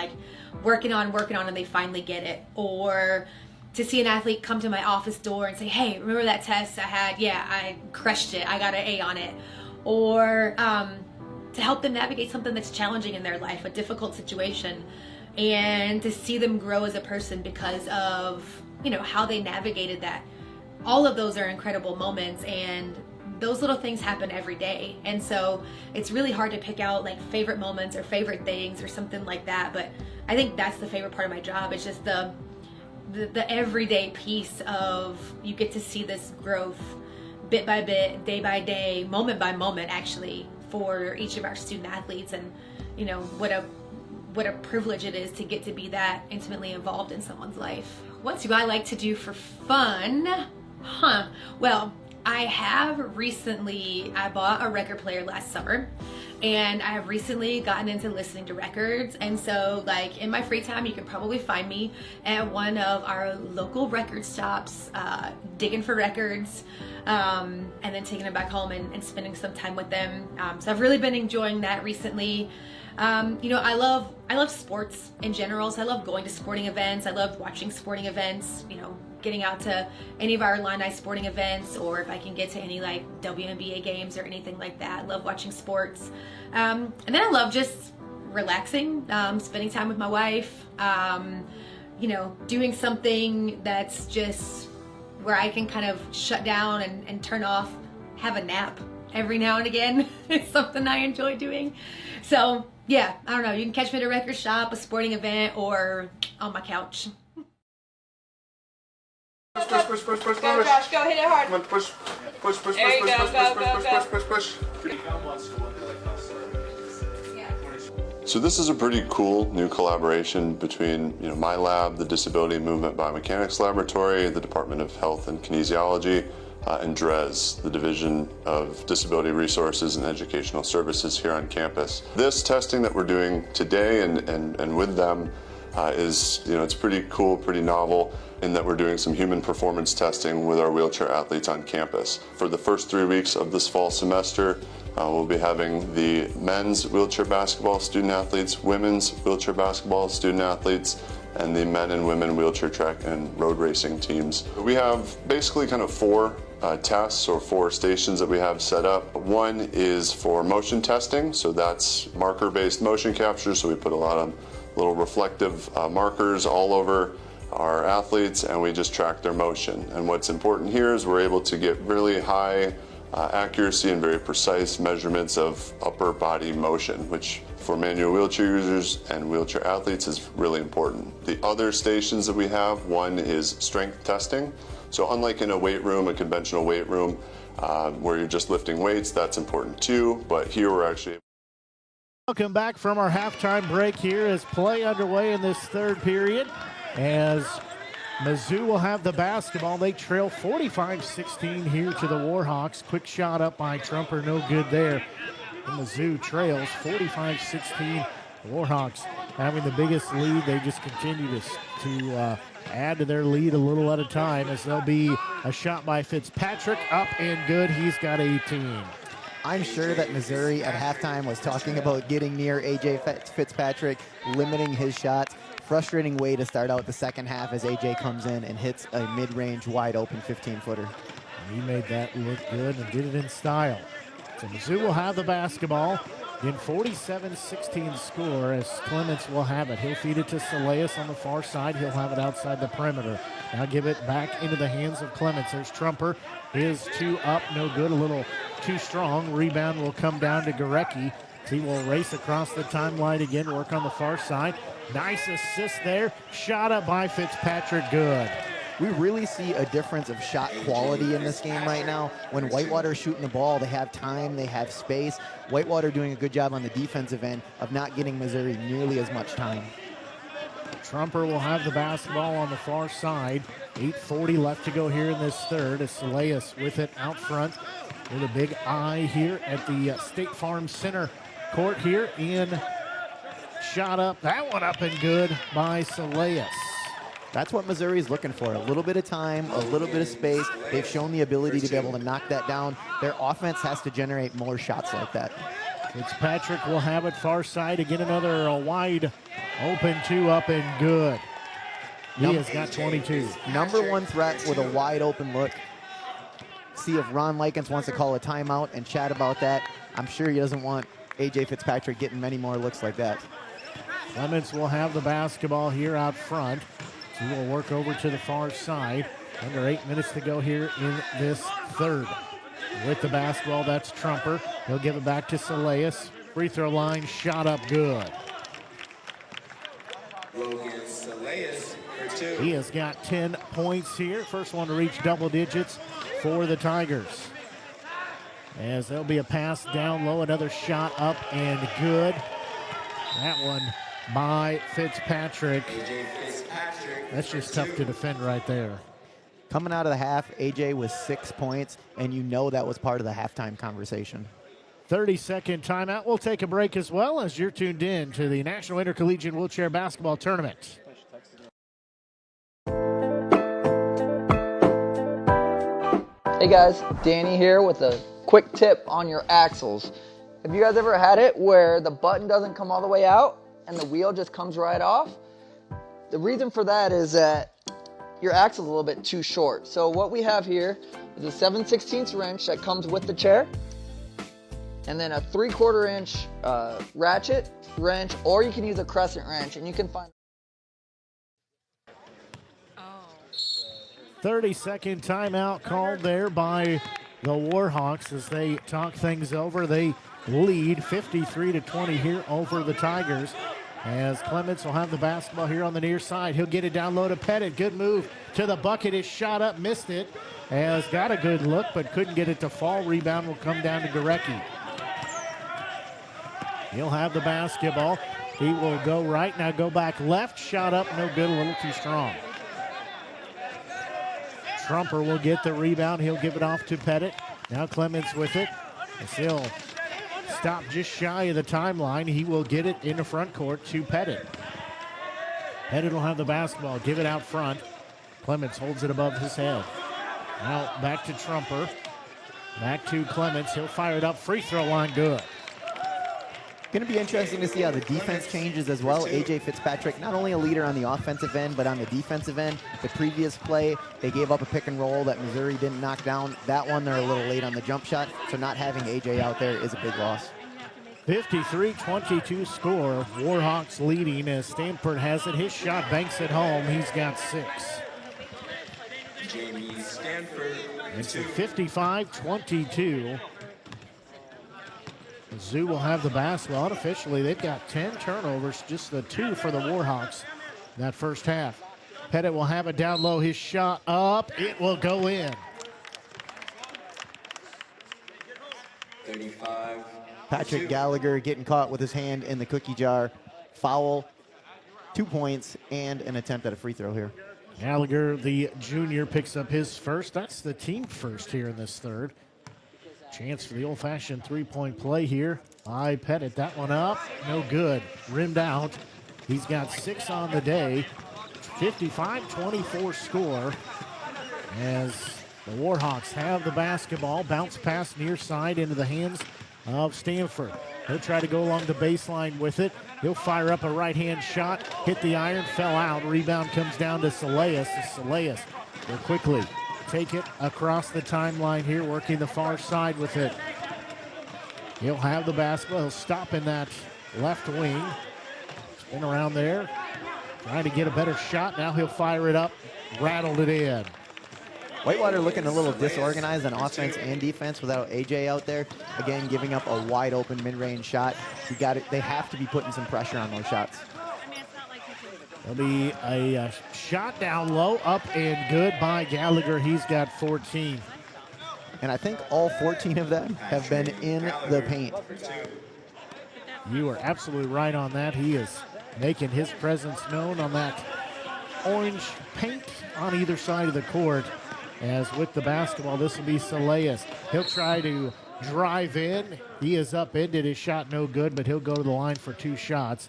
working on and they finally get it, or to see an athlete come to my office door and say, hey, remember that test I had? Yeah, I crushed it, I got an A on it. Or to help them navigate something that's challenging in their life, a difficult situation, and to see them grow as a person because of how they navigated that. All of those are incredible moments, and those little things happen every day. And so it's really hard to pick out favorite moments or favorite things or something like that. But I think that's the favorite part of my job. It's just the everyday piece of you get to see this growth bit by bit, day by day, moment by moment, actually, for each of our student athletes. And what a privilege it is to get to be that intimately involved in someone's life. What do I like to do for fun? Well, I bought a record player last summer, and I have recently gotten into listening to records. And so in my free time, you can probably find me at one of our local record stops, digging for records, and then taking them back home and spending some time with them. So I've really been enjoying that recently. I love sports in general, so I love going to sporting events. I love watching sporting events, getting out to any of our Illini sporting events, or if I can get to any WNBA games or anything like that. I love watching sports. And then I love just relaxing, spending time with my wife, doing something that's just where I can kind of shut down and turn off, have a nap every now and again. It's something I enjoy doing. So yeah, I don't know, you can catch me at a record shop, a sporting event, or on my couch. Push. Go, Josh, go, hit it hard. Come on, push. There you go. Push. So this is a pretty cool new collaboration between my lab, the Disability Movement Biomechanics Laboratory, the Department of Health and Kinesiology, and DRES, the Division of Disability Resources and Educational Services here on campus. This testing that we're doing today and with them it's pretty cool, pretty novel, in that we're doing some human performance testing with our wheelchair athletes on campus. For the first 3 weeks of this fall semester, we'll be having the men's wheelchair basketball student athletes, women's wheelchair basketball student athletes, and the men and women wheelchair track and road racing teams. We have basically kind of 4 tests or 4 stations that we have set up. One is for motion testing, so that's marker-based motion capture, so we put a lot of little reflective markers all over our athletes, and we just track their motion. And what's important here is we're able to get really high accuracy and very precise measurements of upper body motion, which for manual wheelchair users and wheelchair athletes is really important. The other stations that we have, one is strength testing. So unlike in a weight room, a conventional weight room, where you're just lifting weights, that's important too, but here we're actually... Welcome back from our halftime break here as play underway in this third period. As Mizzou will have the basketball. They trail 45-16 here to the Warhawks. Quick shot up by Trumper, no good there. And Mizzou trails 45-16. Warhawks having the biggest lead. They just continue to add to their lead a little at a time, as there'll be a shot by Fitzpatrick up and good. He's got 18. I'm sure that Missouri at halftime was talking about getting near A.J. Fitzpatrick, limiting his shots. Frustrating way to start out the second half as A.J. comes in and hits a mid-range, wide-open 15-footer. He made that look good and did it in style. So Mizzou will have the basketball in 47-16 score as Clements will have it. He'll feed it to Saleas on the far side. He'll have it outside the perimeter. Now give it back into the hands of Clements. There's Trumper. His 2 up, no good, a little too strong. Rebound will come down to Gorecki. He will race across the timeline again, work on the far side. Nice assist there. Shot up by Fitzpatrick, good. We really see a difference of shot quality in this game right now. When Whitewater is shooting the ball, they have time, they have space. Whitewater doing a good job on the defensive end of not getting Missouri nearly as much time. Trumper will have the basketball on the far side. 8:40 left to go here in this third as Saleas with it out front with a big eye here at the State Farm Center court here in. Shot up, that one up and good by Saleas. That's what Missouri's looking for, a little bit of time, a little bit of space. They've shown the ability to be able to knock that down. Their offense has to generate more shots like that. Fitzpatrick will have it far side. Again, another wide open 2 up and good. He has got 22. Number 1 threat with a wide open look. See if Ron Likens wants to call a timeout and chat about that. I'm sure he doesn't want A.J. Fitzpatrick getting many more looks like that. Clements will have the basketball here out front. So he will work over to the far side. Under 8 minutes to go here in this third. With the basketball, that's Trumper. He'll give it back to Saleas. Free throw line, shot up good. He has got 10 points here. First one to reach double digits for the Tigers. As there'll be a pass down low, another shot up and good. That one by Fitzpatrick. That's just tough to defend right there. Coming out of the half, AJ was 6 points, and you know that was part of the halftime conversation. 30-second timeout. We'll take a break as well as you're tuned in to the National Intercollegiate Wheelchair Basketball Tournament. Hey guys, Danny here with a quick tip on your axles. Have you guys ever had it where the button doesn't come all the way out and the wheel just comes right off? The reason for that is that your axle is a little bit too short. So what we have here is a 7/16 wrench that comes with the chair, and then a 3/4 inch ratchet wrench, or you can use a crescent wrench, and you can find 30-second timeout called there by the Warhawks as they talk things over. They lead 53-20 here over the Tigers. As Clements will have the basketball here on the near side. He'll get it down low to Pettit. Good move to the bucket. His shot up, missed it. Has got a good look, but couldn't get it to fall. Rebound will come down to Gorecki. He'll have the basketball. He will go right, now go back left. Shot up, no good, a little too strong. Trumper will get the rebound. He'll give it off to Pettit. Now Clements with it. He'll stop just shy of the timeline. He will get it in the front court to Pettit. Pettit will have the basketball, give it out front. Clements holds it above his head. Now back to Trumper. Back to Clements. He'll fire it up. Free throw line, good. Going to be interesting to see how the defense changes as well. A.J. Fitzpatrick, not only a leader on the offensive end, but on the defensive end. The previous play, they gave up a pick and roll that Missouri didn't knock down. That one, they're a little late on the jump shot, so not having A.J. out there is a big loss. 53-22 score. Warhawks leading as Stanford has it. His shot banks it home. He's got 6. Jamie Stanford. It's 55-22. Mizzou will have the basketball. Unofficially, they've got 10 turnovers, just the 2 for the Warhawks in that first half. Pettit will have it down low. His shot up. It will go in. 35. Patrick Gallagher getting caught with his hand in the cookie jar. Foul, 2 points, and an attempt at a free throw here. Gallagher, the junior, picks up his first. That's the team first here in this third. Chance for the old-fashioned three-point play here by Pettit. That one up, no good. Rimmed out. He's got 6 on the day. 55-24 score as the Warhawks have the basketball. Bounce pass near side into the hands of Stanford. He'll try to go along the baseline with it. He'll fire up a right-hand shot, hit the iron, fell out. Rebound comes down to Saleas. Saleas will quickly take it across the timeline here, working the far side with it. He'll have the basketball. He'll stop in that left wing. Spin around there. Trying to get a better shot. Now he'll fire it up. Rattled it in. Whitewater looking a little disorganized on offense and defense without AJ out there. Again, giving up a wide open mid-range shot. They have to be putting some pressure on those shots. There'll be a shot down low, up and good by Gallagher. He's got 14. And I think all 14 of them have been in the paint. You are absolutely right on that. He is making his presence known on that orange paint on either side of the court. As with the basketball, this will be Saleas. He'll try to drive in. He is upended. His shot no good, but he'll go to the line for 2 shots.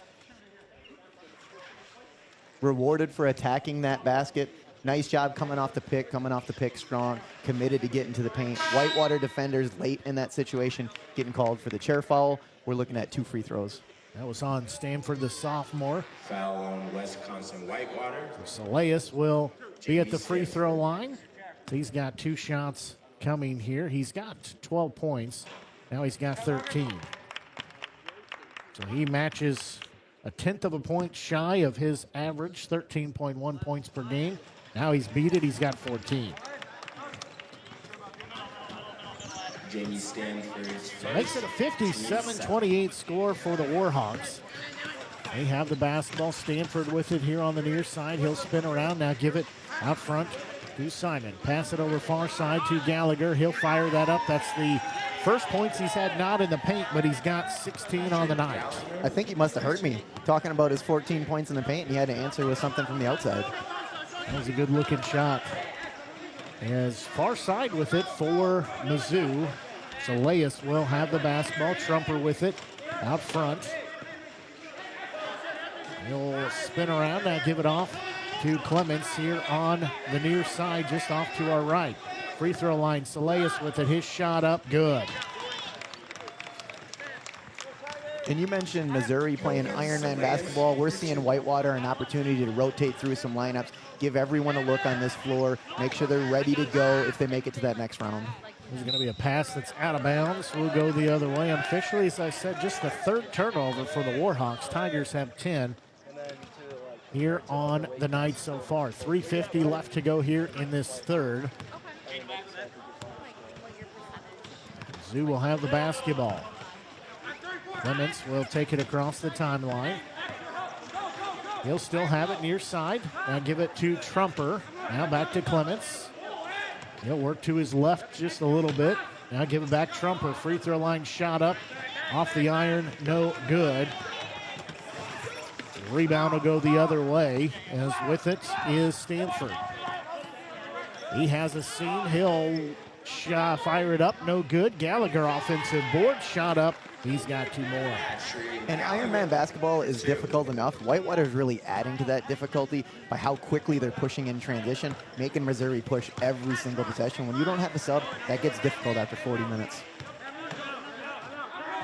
Rewarded for attacking that basket. Nice job coming off the pick strong, committed to getting to the paint. Whitewater defenders late in that situation getting called for the chair foul. We're looking at 2 free throws. That was on Stanford, the sophomore. Foul on Wisconsin-Whitewater. So Saleas will be at the free throw line. He's got 2 shots coming here. He's got 12 points. Now he's got 13. So he matches a 1/10 of a point shy of his average, 13.1 points per game. Now he's beat it. He's got 14. Jamie Stanford. So makes it a 57-28 score for the Warhawks. They have the basketball. Stanford with it here on the near side. He'll spin around. Now give it out front to Simon. Pass it over far side to Gallagher. He'll fire that up. That's the first points he's had not in the paint, but he's got 16 on the night. I think he must have heard me talking about his 14 points in the paint, and he had to answer with something from the outside. That was a good-looking shot. As far side with it for Mizzou. Saleas will have the basketball. Trumper with it out front. He'll spin around. Now give it off to Clements here on the near side, just off to our right. Free throw line. Saleas with it. His shot up. Good. And you mentioned Missouri playing Ironman basketball. We're seeing Whitewater an opportunity to rotate through some lineups, give everyone a look on this floor, make sure they're ready to go if they make it to that next round. There's going to be a pass that's out of bounds. We'll go the other way. Officially, as I said, just the 3rd turnover for the Warhawks. Tigers have 10 here on the night so far. 3:50 left to go here in this third. Mizzou will have the basketball. Clements will take it across the timeline. He'll still have it near side. Now give it to Trumper. Now back to Clements. He'll work to his left just a little bit. Now give it back Trumper. Free throw line shot up. Off the iron, no good. Rebound will go the other way, as with it is Stanford. He has a seam. He'll shot, fire it up, no good. Gallagher offensive board, shot up. He's got 2 more. And Ironman basketball is difficult enough. Whitewater is really adding to that difficulty by how quickly they're pushing in transition, making Missouri push every single possession. When you don't have a sub, that gets difficult after 40 minutes.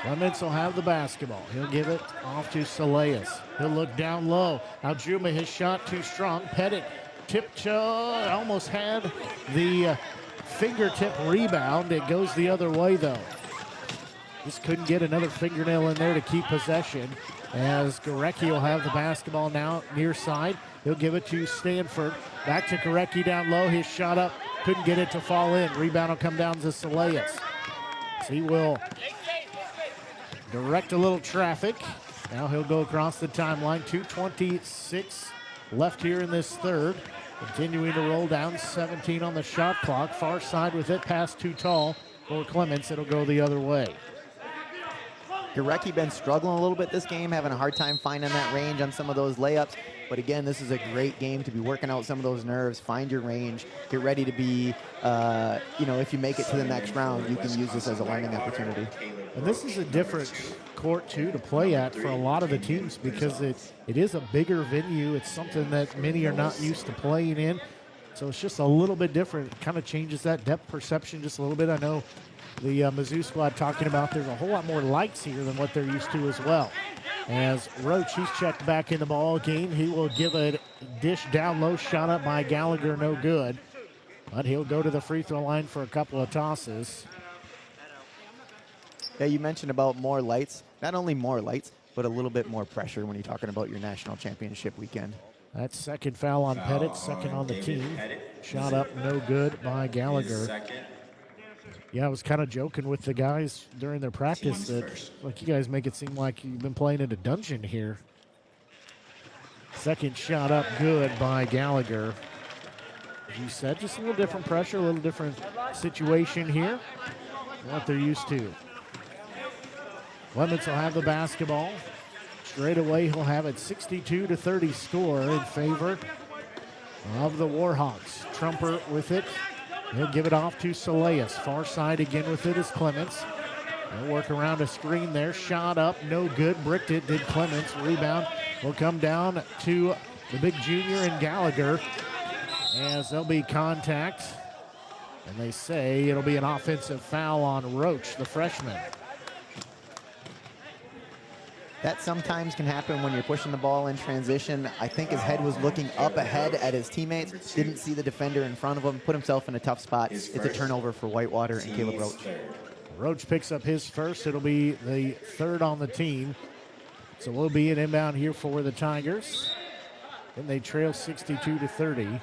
Clements will have the basketball. He'll give it off to Saleas. He'll look down low. Aljuma, his shot too strong. Pettit tiptoe, almost had the fingertip rebound. It goes the other way though. Just couldn't get another fingernail in there to keep possession. As Gorecki will have the basketball now near side. He'll give it to Stanford. Back to Gorecki down low. His shot up. Couldn't get it to fall in. Rebound will come down to Saleas. So he will direct a little traffic. Now he'll go across the timeline. 2:26 left here in this third. Continuing to roll down. 17 on the shot clock. Far side with it. Pass too tall for Clements. It'll go the other way. Gorecki been struggling a little bit this game, having a hard time finding that range on some of those layups. But again, this is a great game to be working out some of those nerves, find your range, get ready to be, if you make it to the next round, you can use this as a learning opportunity. And this is a different court, too, to play at for a lot of the teams because it is a bigger venue. It's something that many are not used to playing in. So it's just a little bit different. It kind of changes that depth perception just a little bit. I know the Mizzou squad talking about there's a whole lot more lights here than what they're used to as well. As Roach, he's checked back in the ball game. He will give a dish down low, shot up by Gallagher, no good. But he'll go to the free throw line for a couple of tosses. Yeah, you mentioned about more lights. Not only more lights, but a little bit more pressure when you're talking about your national championship weekend. That's second foul on Pettit, second on the team. Shot up, no good by Gallagher. Yeah, I was kind of joking with the guys during their practice that, like, you guys make it seem like you've been playing in a dungeon here. Second shot up, good by Gallagher. As you said, just a little different pressure, a little different situation here than what they're used to. Clements will have the basketball. Straight away, he'll have it 62-30 score in favor of the Warhawks. Trumper with it. He'll give it off to Saleas. Far side again with it is Clements. He'll work around a screen there. Shot up, no good. Bricked it, did Clements. Rebound will come down to the big junior and Gallagher as there'll be contact. And they say it'll be an offensive foul on Roach, the freshman. That sometimes can happen when you're pushing the ball in transition. I think his head was looking up ahead at his teammates, didn't see the defender in front of him, put himself in a tough spot. It's a turnover for Whitewater and Caleb Roach. Roach picks up his first. It'll be the third on the team. So we'll be an inbound here for the Tigers. And they trail 62-30.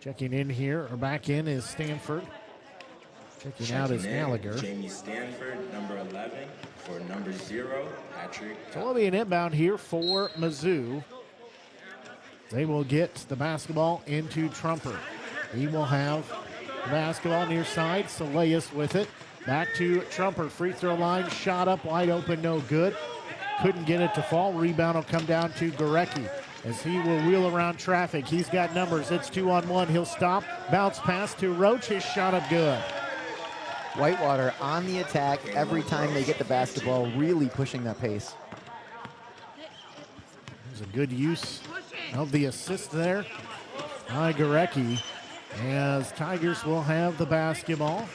Checking in here, or back in, is Stanford. Checking out is Gallagher. Jamie Stanford, number 11, for number 0, Patrick. So it'll be an inbound here for Mizzou. They will get the basketball into Trumper. He will have the basketball near side. Saleas with it. Back to Trumper. Free throw line. Shot up wide open. No good. Couldn't get it to fall. Rebound will come down to Gorecki as he will wheel around traffic. He's got numbers. It's 2-on-1. He'll stop. Bounce pass to Roach. His shot up good. Whitewater on the attack every time they get the basketball, really pushing that pace. There's a good use of the assist there by Gorecki as Tigers will have the basketball.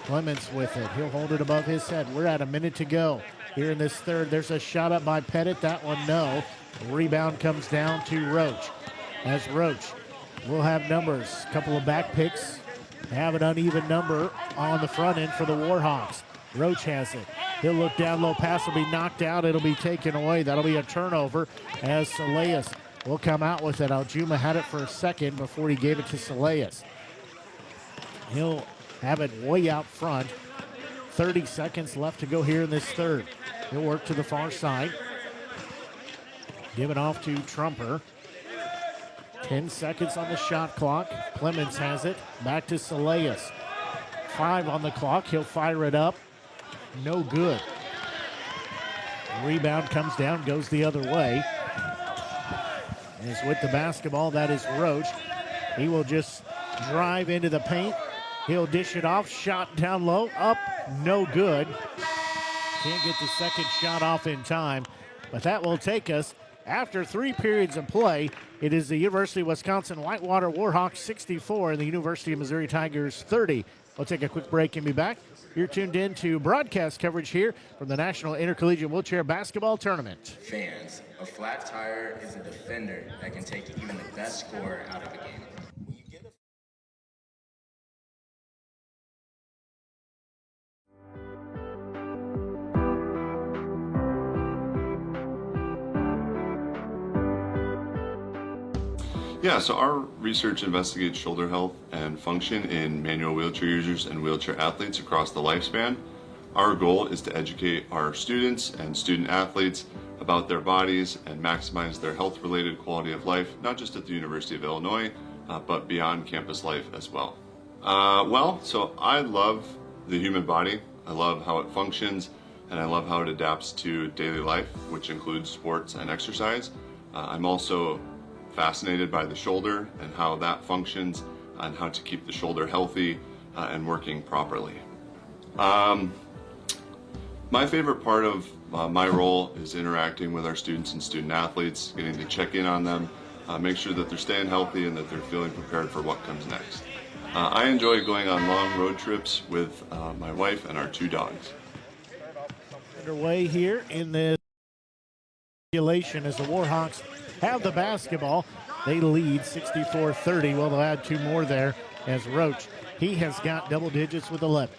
Clements with it. He'll hold it above his head. We're at a minute to go here in this third. There's a shot up by Pettit. That one, no. The rebound comes down to Roach. As Roach will have numbers. A couple of back picks. Have an uneven number on the front end for the Warhawks. Roach has it. He'll look down low. Pass will be knocked out. It'll be taken away. That'll be a turnover as Saleas will come out with it. Aljuma had it for a second before he gave it to Saleas. He'll have it way out front. 30 seconds left to go here in this third. He'll work to the far side. Give it off to Trumper. 10 seconds on the shot clock. Clements has it. Back to Saleas. 5 on the clock. He'll fire it up. No good. Rebound comes down, goes the other way. As with the basketball, that is Roach. He will just drive into the paint He'll dish it off. Shot down low. Up. No good. Can't get the second shot off in time. But that will take us, after 3 periods of play, it is the University of Wisconsin-Whitewater Warhawks 64 and the University of Missouri Tigers 30. We'll take a quick break and be back. You're tuned in to broadcast coverage here from the National Intercollegiate Wheelchair Basketball Tournament. Fans, a flat tire is a defender that can take even the best scorer out of a game. Yeah, so our research investigates shoulder health and function in manual wheelchair users and wheelchair athletes across the lifespan. Our goal is to educate our students and student athletes about their bodies and maximize their health-related quality of life, not just at the University of Illinois, but beyond campus life as well. So I love the human body. I love how it functions, and I love how it adapts to daily life, which includes sports and exercise. I'm also fascinated by the shoulder and how that functions and how to keep the shoulder healthy and working properly. My favorite part of my role is interacting with our students and student athletes, getting to check in on them, make sure that they're staying healthy and that they're feeling prepared for what comes next. I enjoy going on long road trips with my wife and our 2 dogs. Underway here in this regulation as the Warhawks have the basketball. They lead 64-30. Well, they'll add 2 more there as Roach, he has got double digits with 11.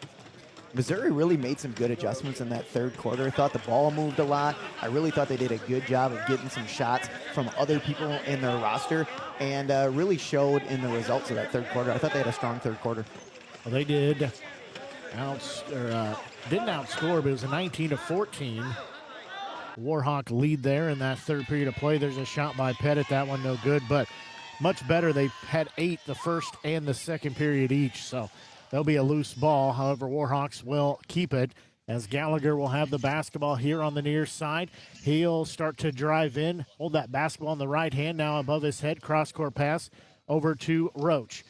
Missouri really made some good adjustments in that third quarter. I thought the ball moved a lot. I really thought they did a good job of getting some shots from other people in their roster, and really showed in the results of that third quarter. I thought they had a strong third quarter. Well, they did didn't outscore, but it was a 19-14 Warhawk lead there in that third period of play. There's a shot by Pettit. That one no good, but much better. They had 8 the first and the second period each, so there'll be a loose ball. However, Warhawks will keep it as Gallagher will have the basketball here on the near side. He'll start to drive in, hold that basketball in the right hand, now above his head. Cross-court pass over to Roach.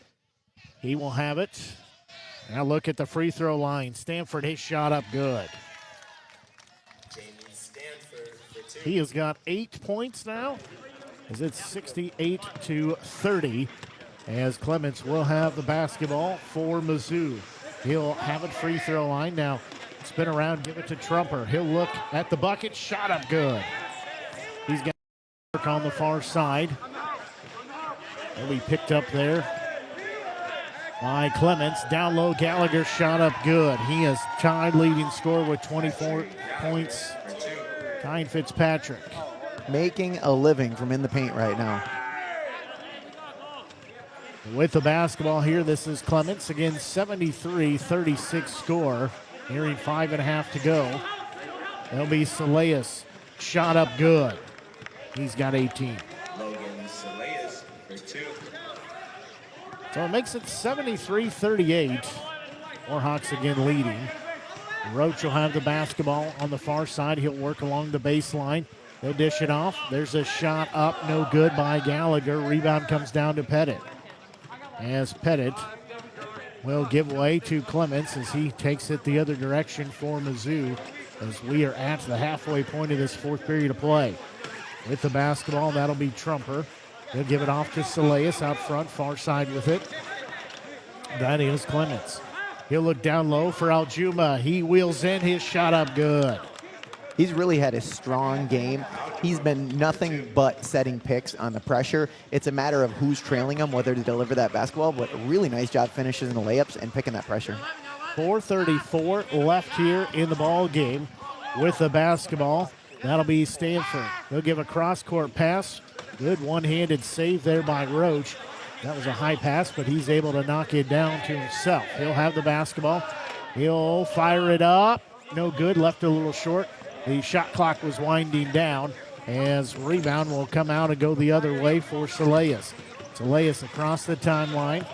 He will have it. Now look at the free throw line. Stanford, his shot up good. He has got 8 points now as it's 68-30. As Clements will have the basketball for Mizzou. He'll have it free throw line. Now spin around, give it to Trumper. He'll look at the bucket, shot up good. He's got work on the far side. He'll be picked up there by Clements. Down low, Gallagher shot up good. He is tied leading scorer with 24 points. Tying Fitzpatrick. Making a living from in the paint right now. With the basketball here, this is Clements. Again, 73-36 score. Nearing 5.5 to go. There'll be Saleas. Shot up good. He's got 18. Logan Saleas for 2. So it makes it 73-38. Warhawks again leading. Roach will have the basketball on the far side. He'll work along the baseline. He'll dish it off. There's a shot up, no good by Gallagher. Rebound comes down to Pettit. As Pettit will give way to Clements as he takes it the other direction for Mizzou as we are at the halfway point of this 4th period of play. With the basketball, that'll be Trumper. He'll give it off to Saleas out front, far side with it. That is Clements. He'll look down low for Aljuma. He wheels in, his shot up good. He's really had a strong game. He's been nothing but setting picks on the pressure. It's a matter of who's trailing him, whether to deliver that basketball, but a really nice job finishes in the layups and picking that pressure. 4:34 left here in the ball game with the basketball. That'll be Stanford. He'll give a cross-court pass. Good one-handed save there by Roach. That was a high pass, but he's able to knock it down to himself. He'll have the basketball. He'll fire it up. No good, left a little short. The shot clock was winding down as rebound will come out and go the other way for Saleas. Saleas across the timeline.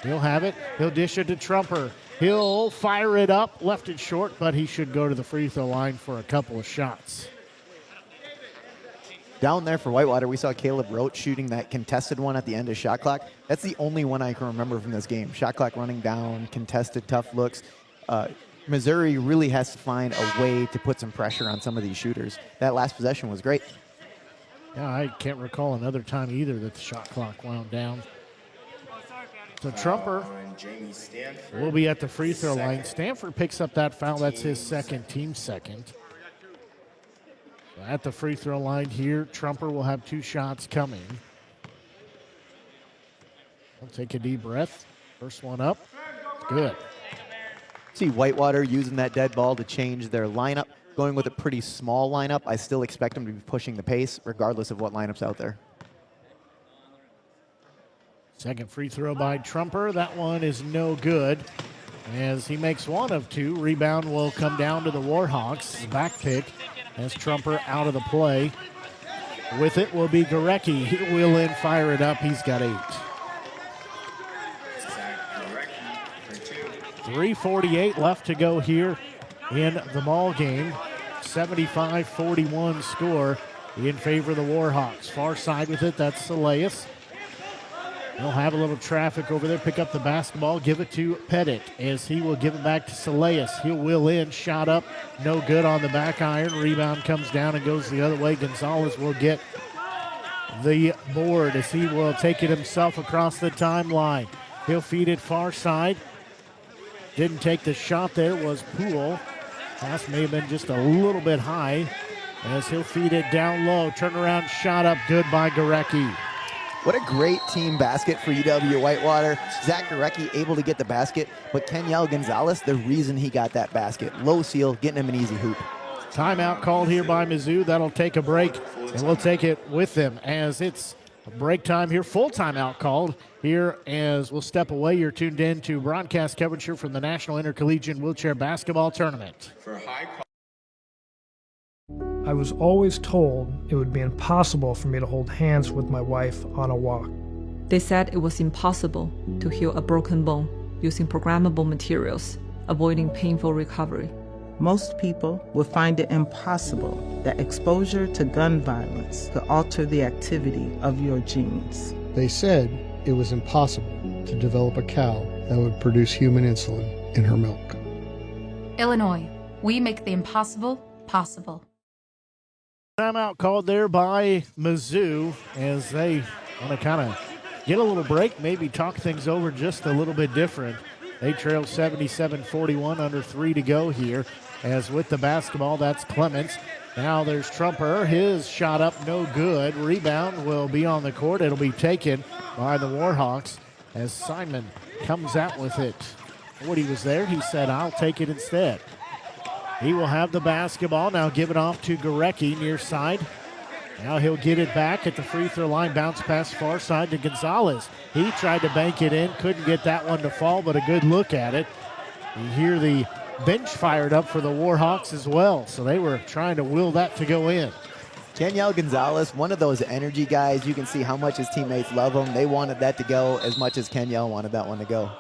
He'll have it. He'll dish it to Trumper. He'll fire it up, left it short, but he should go to the free throw line for a couple of shots. Down there for Whitewater, we saw Caleb Roach shooting that contested one at the end of shot clock. That's the only one I can remember from this game. Shot clock running down, contested, tough looks. Missouri really has to find a way to put some pressure on some of these shooters. That last possession was great. Yeah, I can't recall another time either that the shot clock wound down. So Trumper will be at the free throw line. Stanford picks up that foul. That's his second, team second. So at the free throw line here, Trumper will have 2 shots coming. I'll take a deep breath. First one up. Good. See Whitewater using that dead ball to change their lineup. Going with a pretty small lineup. I still expect them to be pushing the pace regardless of what lineup's out there. Second free throw by Trumper. That one is no good as he makes 1 of 2. Rebound will come down to the Warhawks. Back pick as Trumper out of the play. With it will be Gorecki. He'll wheel in, fire it up. He's got 8. 3:48 left to go here in the ball game. 75-41 score in favor of the Warhawks. Far side with it, that's Saleas. They'll have a little traffic over there, pick up the basketball, give it to Pettit as he will give it back to Saleas. He'll wheel in, shot up, no good on the back iron. Rebound comes down and goes the other way. Gonzalez will get the board as he will take it himself across the timeline. He'll feed it far side. Didn't take the shot there, was Poole. Pass may have been just a little bit high as he'll feed it down low. Turnaround shot up, good by Gorecki. What a great team basket for UW-Whitewater. Zach Gorecki able to get the basket, but Kenyel Gonzalez, the reason he got that basket. Low seal, getting him an easy hoop. Timeout called here by Mizzou. That'll take a break, and we'll take it with them as it's break time here. Full timeout called here as we'll step away. You're tuned in to broadcast coverage here from the National Intercollegiate Wheelchair Basketball Tournament. I was always told it would be impossible for me to hold hands with my wife on a walk. They said it was impossible to heal a broken bone using programmable materials, avoiding painful recovery. Most people would find it impossible that exposure to gun violence could alter the activity of your genes. They said it was impossible to develop a cow that would produce human insulin in her milk. Illinois, we make the impossible possible. Timeout called there by Mizzou as they want to kind of get a little break, maybe talk things over just a little bit different. They trail 77-41, under 3 to go here. As with the basketball, that's Clements. Now there's Trumper. His shot up, no good. Rebound will be on the court. It'll be taken by the Warhawks as Simon comes out with it. When he was there, he said, I'll take it instead. He will have the basketball. Now give it off to Gorecki near side. Now he'll get it back at the free throw line. Bounce pass far side to Gonzalez. He tried to bank it in. Couldn't get that one to fall, but a good look at it. You hear the bench fired up for the Warhawks as well. So they were trying to will that to go in. Kenyel Gonzalez, one of those energy guys. You can see how much his teammates love him. They wanted that to go as much as Kenyel wanted that one to go.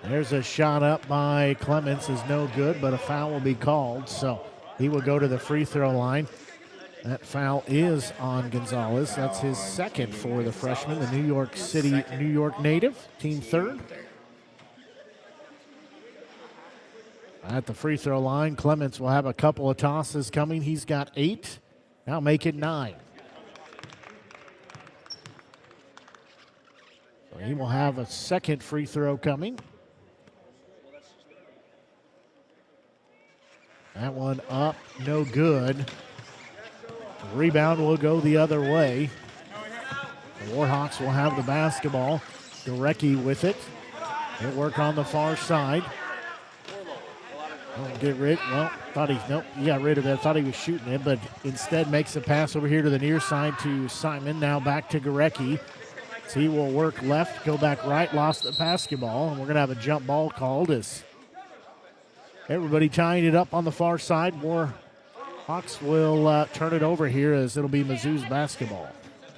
There's a shot up by Clements, is no good, but a foul will be called. So he will go to the free throw line. That foul is on Gonzalez. That's his second for the freshman, the New York City, New York native, team third. At the free throw line, Clements will have a couple of tosses coming. He's got 8. Now make it 9. So he will have a second free throw coming. That one up, no good. The rebound will go the other way. The Warhawks will have the basketball. Gorecki with it. He'll work on the far side. Get rid. Well, he got rid of it. Thought he was shooting it, but instead makes a pass over here to the near side to Simon. Now back to Gorecki. So he will work left, go back right, lost the basketball, and we're going to have a jump ball called as everybody tying it up on the far side. Warhawks will turn it over here as it'll be Mizzou's basketball.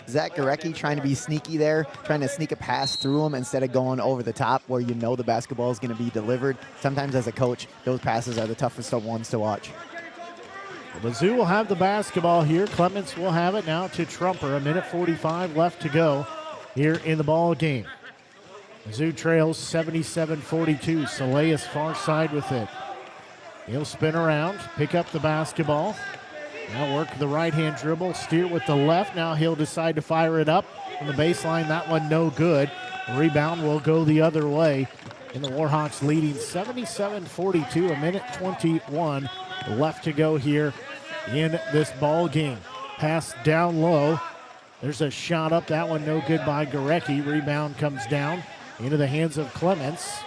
Zach Gorecki trying to be sneaky there, trying to sneak a pass through him instead of going over the top where you know the basketball is going to be delivered. Sometimes as a coach, those passes are the toughest ones to watch. Mizzou will have the basketball here. Clements will have it now to Trumper. 1:45 left to go here in the ball game. Mizzou trails 77-42. Saleas far side with it. He'll spin around, pick up the basketball. Now work the right-hand dribble, steer with the left. Now he'll decide to fire it up from the baseline. That one no good. The rebound will go the other way. And the Warhawks leading 77-42. 1:21 left to go here in this ball game. Pass down low. There's a shot up. That one no good by Gorecki. Rebound comes down into the hands of Clements.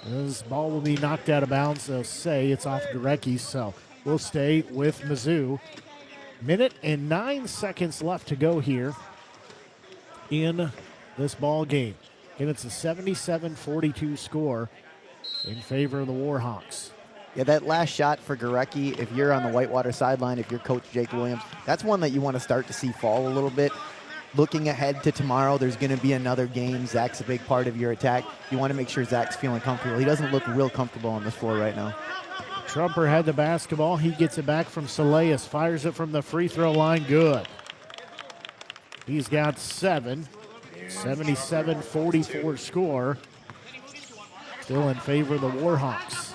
This ball will be knocked out of bounds. They'll say it's off Gorecki, so we'll stay with Mizzou. 1:09 left to go here in this ball game. And it's a 77-42 score in favor of the Warhawks. Yeah, that last shot for Gorecki, if you're on the Whitewater sideline, if you're Coach Jake Williams, that's one that you want to start to see fall a little bit. Looking ahead to tomorrow, there's going to be another game. Zach's a big part of your attack. You want to make sure Zach's feeling comfortable. He doesn't look real comfortable on this floor right now. Trumper had the basketball. He gets it back from Saleas. Fires it from the free throw line. Good. He's got 7. 77-44 score. Still in favor of the Warhawks.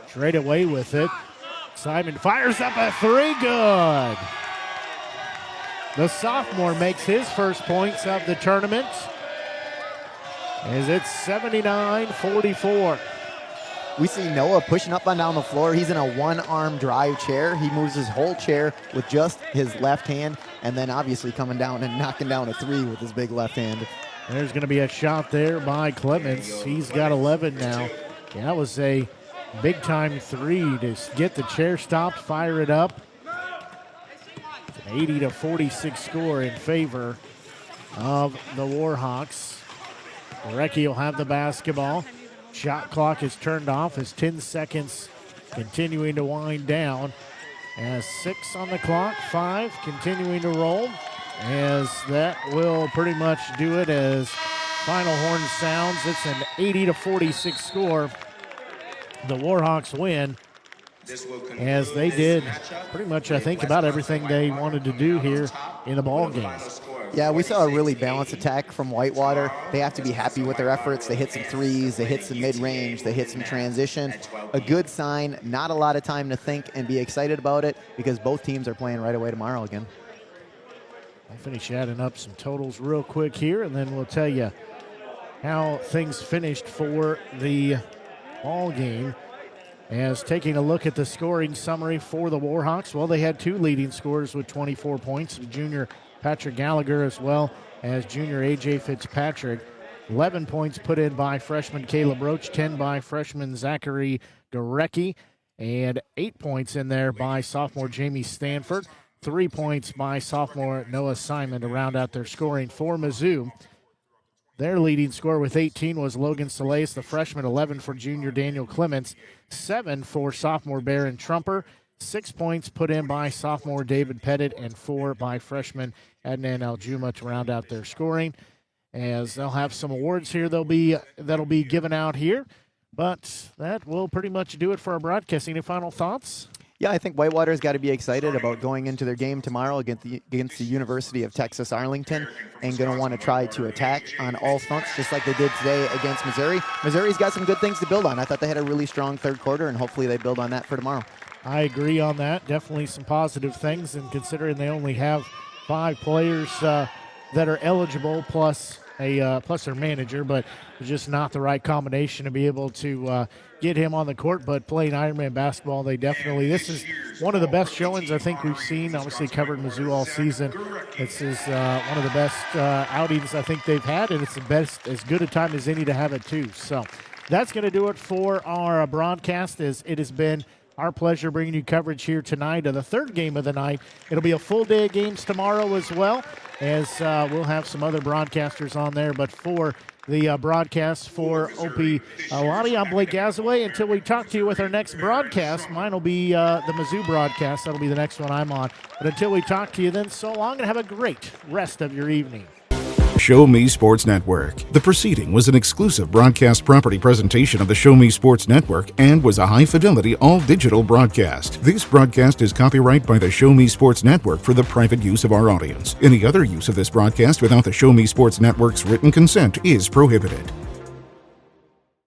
Straight away with it. Simon fires up a 3. Good. The sophomore makes his first points of the tournament as it's 79-44. We see Noah pushing up and down the floor. He's in a one-arm drive chair. He moves his whole chair with just his left hand, and then obviously coming down and knocking down a 3 with his big left hand. There's going to be a shot there by Clements. He's got 11 now. Yeah, that was a big-time 3 to get the chair stopped, fire it up. 80-46 score in favor of the Warhawks. Gorecki will have the basketball. Shot clock is turned off as 10 seconds continuing to wind down. As 6 on the clock, 5 continuing to roll. As that will pretty much do it as final horn sounds. It's an 80-46 score. The Warhawks win, as they did pretty much, I think, about everything they wanted to do here in the ball game. Yeah, we saw a really balanced attack from Whitewater. They have to be happy with their efforts. They hit some threes, they hit some mid-range, they hit some transition. A good sign, not a lot of time to think and be excited about it because both teams are playing right away tomorrow again. I'll finish adding up some totals real quick here, and then we'll tell you how things finished for the ball game. As taking a look at the scoring summary for the Warhawks, well, they had 2 leading scorers with 24 points, junior Patrick Gallagher as well as junior A.J. Fitzpatrick. 11 points put in by freshman Caleb Roach, 10 by freshman Zachary Gorecki, and 8 points in there by sophomore Jamie Stanford. 3 points by sophomore Noah Simon to round out their scoring for Mizzou. Their leading scorer with 18 was Logan Saleas, the freshman. 11 for junior Daniel Clements. 7 for sophomore Barron Trumper. 6 points put in by sophomore David Pettit, and 4 by freshman Adnan Aljuma to round out their scoring. As they'll have some awards here that'll be given out here. But that will pretty much do it for our broadcasting. Any final thoughts? Yeah, I think Whitewater's got to be excited about going into their game tomorrow against the University of Texas Arlington, and going to want to try to attack on all fronts just like they did today against Missouri. Missouri's got some good things to build on. I thought they had a really strong third quarter, and hopefully they build on that for tomorrow. I agree on that. Definitely some positive things, and considering they only have 5 players that are eligible plus their manager, but just not the right combination to be able to get him on the court. But playing Ironman basketball, this is one of the best showings I think we've seen. Obviously covered Mizzou all season. This is one of the best outings I think they've had, and it's the best, as good a time as any to have it too. So that's going to do it for our broadcast, as it has been our pleasure bringing you coverage here tonight of the third game of the night. It'll be a full day of games tomorrow as well, as we'll have some other broadcasters on there. But for the broadcast for Opie Lottie, I'm Blake Gazaway. Until we talk to you with our next broadcast, mine will be the Mizzou broadcast. That'll be the next one I'm on. But until we talk to you then, so long, and have a great rest of your evening. Show Me Sports Network. The proceeding was an exclusive broadcast property presentation of the Show Me Sports Network and was a high-fidelity, all-digital broadcast. This broadcast is copyright by the Show Me Sports Network for the private use of our audience. Any other use of this broadcast without the Show Me Sports Network's written consent is prohibited.